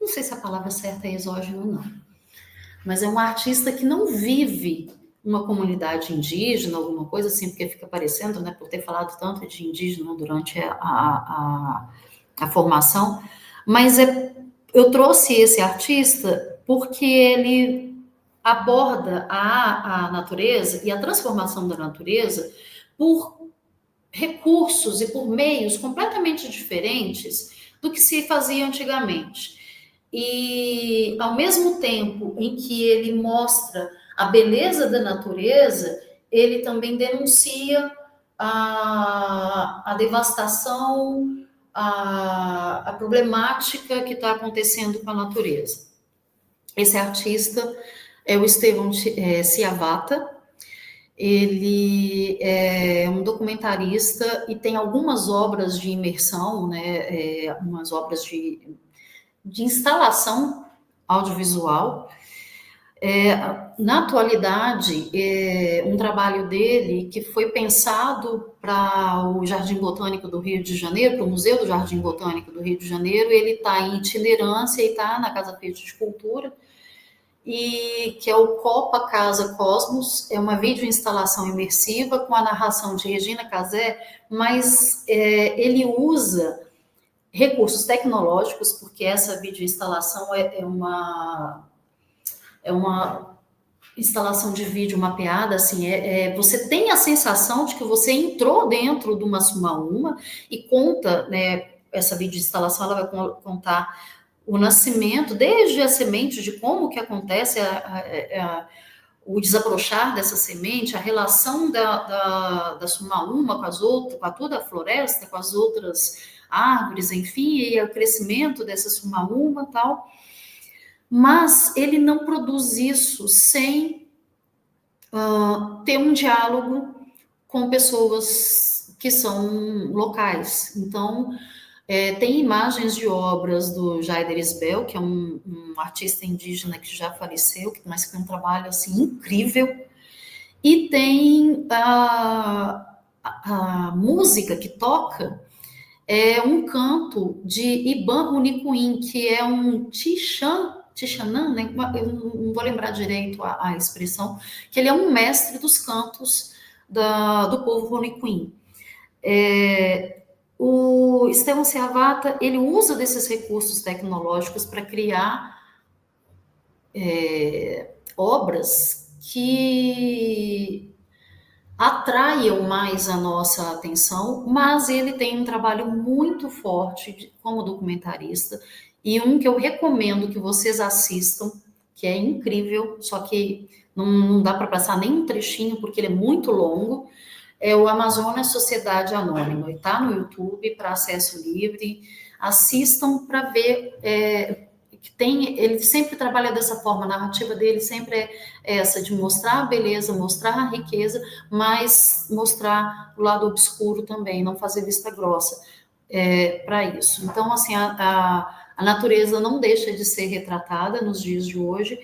Não sei se a palavra certa é exógeno, não. Mas é um artista que não vive uma comunidade indígena, alguma coisa assim, porque fica parecendo, né, por ter falado tanto de indígena durante a formação, mas eu trouxe esse artista porque ele aborda a natureza e a transformação da natureza por recursos e por meios completamente diferentes do que se fazia antigamente. E, ao mesmo tempo em que ele mostra a beleza da natureza, ele também denuncia a devastação, a problemática que está acontecendo com a natureza. Esse artista é o Estevão Ciavata. Ele é um documentarista e tem algumas obras de imersão, né, umas obras de instalação audiovisual. Na atualidade, um trabalho dele que foi pensado para o Jardim Botânico do Rio de Janeiro, para o Museu do Jardim Botânico do Rio de Janeiro, ele está em itinerância e está na Casa Verde de Cultura, e que é o Copa Casa Cosmos, é uma videoinstalação imersiva com a narração de Regina Casé, mas ele usa recursos tecnológicos, porque essa videoinstalação é uma instalação de vídeo mapeada, assim, você tem a sensação de que você entrou dentro de uma Sumaúma e conta, né, essa videoinstalação, ela vai contar o nascimento, desde a semente, de como que acontece o desabrochar dessa semente, a relação da Sumaúma com toda a floresta, com as outras árvores, enfim, e o crescimento dessa Sumaúma e tal. Mas ele não produz isso sem ter um diálogo com pessoas que são locais. Então, tem imagens de obras do Jaider Isbel, que é um artista indígena que já faleceu, mas que tem um trabalho assim, incrível. E tem a música que toca, é um canto de Iban Runicuim, que é um Tixanã, né? Eu não vou lembrar direito a expressão, que ele é um mestre dos cantos do povo Runicuim. O Estevão Ciavata, ele usa desses recursos tecnológicos para criar obras que atraiam mais a nossa atenção, mas ele tem um trabalho muito forte como documentarista, e um que eu recomendo que vocês assistam, que é incrível, só que não dá para passar nem um trechinho, porque ele é muito longo, é o Amazônia Sociedade Anônima, está no YouTube para acesso livre, assistam para ver, que tem, ele sempre trabalha dessa forma, a narrativa dele sempre é essa, de mostrar a beleza, mostrar a riqueza, mas mostrar o lado obscuro também, não fazer vista grossa para isso. Então, assim, a natureza não deixa de ser retratada nos dias de hoje,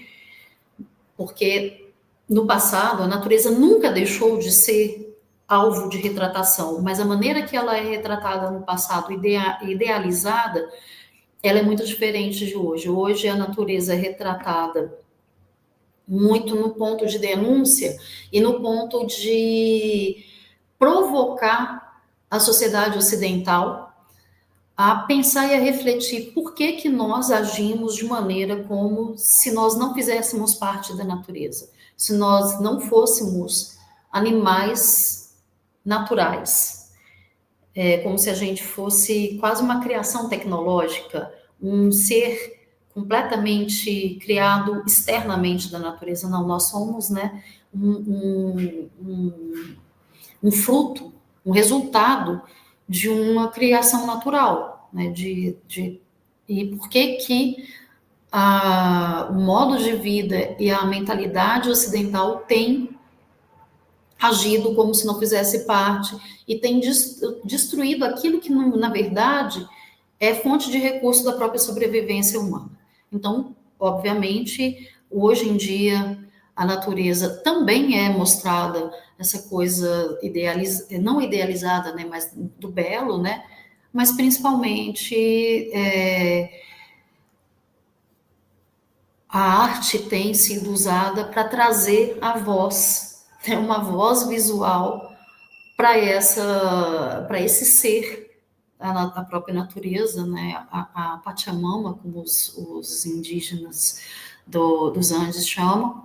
porque no passado a natureza nunca deixou de ser alvo de retratação, mas a maneira que ela é retratada no passado, idealizada, ela é muito diferente de hoje. Hoje a natureza é retratada muito no ponto de denúncia e no ponto de provocar a sociedade ocidental a pensar e a refletir por que que nós agimos de maneira como se nós não fizéssemos parte da natureza, se nós não fôssemos animais naturais, como se a gente fosse quase uma criação tecnológica, um ser completamente criado externamente da natureza. Não, nós somos, né, um fruto, um resultado de uma criação natural, né, e por que que o modo de vida e a mentalidade ocidental tem agido como se não fizesse parte e tem destruído aquilo que, na verdade, é fonte de recurso da própria sobrevivência humana. Então, obviamente, hoje em dia, a natureza também é mostrada essa coisa não idealizada, né, mas do belo, né, mas principalmente a arte tem sido usada para trazer a voz, né, uma voz visual para esse ser, a própria natureza, né, a Pachamama, como os indígenas dos Andes chamam,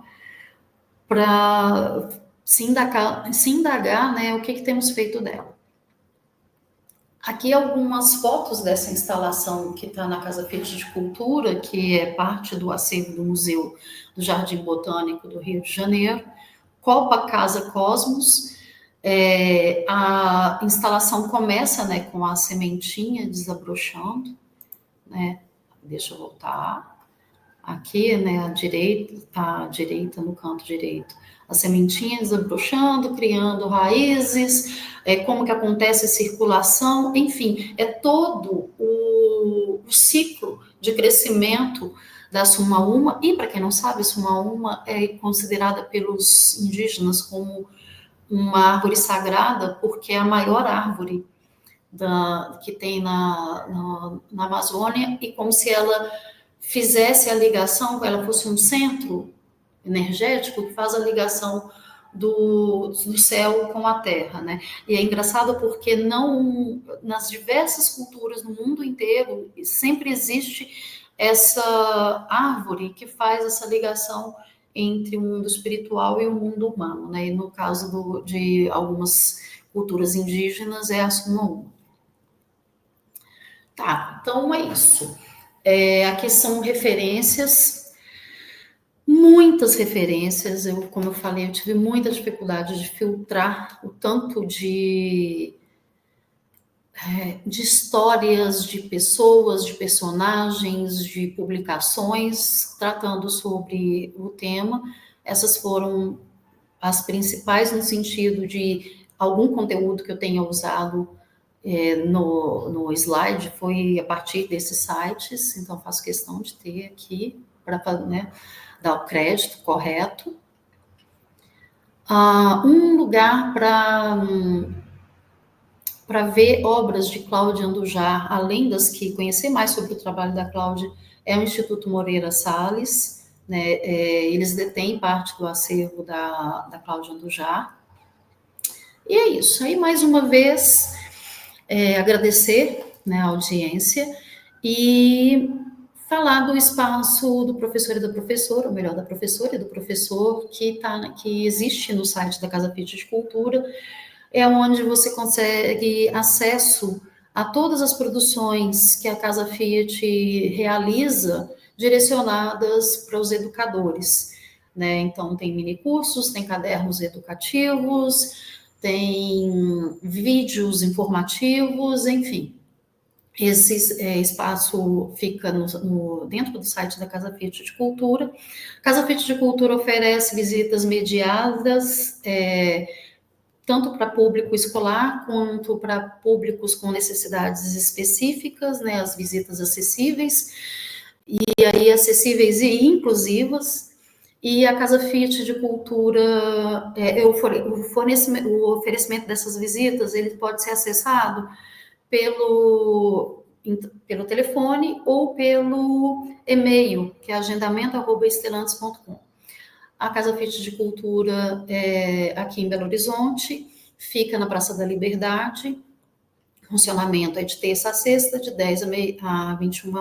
para se indagar, né, o que temos feito dela. Aqui algumas fotos dessa instalação que está na Casa Verde de Cultura, que é parte do acervo do Museu do Jardim Botânico do Rio de Janeiro. Copa Casa Cosmos. A instalação começa, né, com a sementinha desabrochando, né? Deixa eu voltar. Aqui, né, à direita, no canto direito, a sementinha desabrochando, criando raízes, como que acontece a circulação, enfim, é todo o ciclo de crescimento da Sumaúma, e para quem não sabe, a Sumaúma é considerada pelos indígenas como uma árvore sagrada, porque é a maior árvore que tem na Amazônia, e como se ela fizesse a ligação, ela fosse um centro energético que faz a ligação do céu com a terra, né? E é engraçado porque não, nas diversas culturas no mundo inteiro, sempre existe essa árvore que faz essa ligação entre o mundo espiritual e o mundo humano, né? E no caso de algumas culturas indígenas é a Sumaúma. Tá, então é isso. Aqui são referências, muitas referências. Como eu falei, eu tive muita dificuldade de filtrar o tanto de histórias, de pessoas, de personagens, de publicações tratando sobre o tema. Essas foram as principais, no sentido de algum conteúdo que eu tenha usado no slide foi a partir desses sites, então faço questão de ter aqui para, né, dar o crédito correto. Um lugar para ver obras de Cláudia Andujar, além das que conhecer mais sobre o trabalho da Cláudia, é o Instituto Moreira Salles, né? Eles detêm parte do acervo da Cláudia Andujar. E é isso. Aí, mais uma vez, agradecer, né, a audiência e falar do espaço do professor e da professora, ou melhor, da professora e do professor, que existe no site da Casa Fit de Cultura, é onde você consegue acesso a todas as produções que a Casa Fiat realiza, direcionadas para os educadores, né? Então, tem mini cursos, tem cadernos educativos, tem vídeos informativos, enfim. Esse espaço fica dentro do site da Casa Fiat de Cultura. A Casa Fiat de Cultura oferece visitas mediadas, tanto para público escolar quanto para públicos com necessidades específicas, né, as visitas acessíveis, e aí acessíveis e inclusivas. E a Casa Fiat de Cultura, o oferecimento dessas visitas, ele pode ser acessado pelo telefone ou pelo e-mail, que é agendamento@estelantes.com. A Casa Fit de Cultura aqui em Belo Horizonte, fica na Praça da Liberdade. O funcionamento é de terça a sexta, de 10 a 21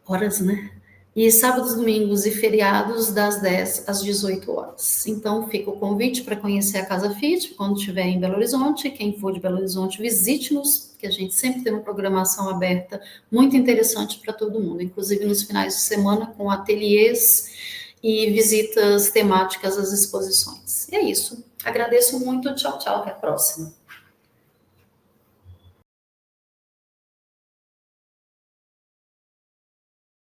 horas, né? E sábados, domingos e feriados, das 10 às 18 horas. Então, fica o convite para conhecer a Casa Fit, quando estiver em Belo Horizonte. Quem for de Belo Horizonte, visite-nos, que a gente sempre tem uma programação aberta muito interessante para todo mundo, inclusive nos finais de semana, com ateliês e visitas temáticas às exposições. E é isso. Agradeço muito. Tchau, tchau. Até a próxima.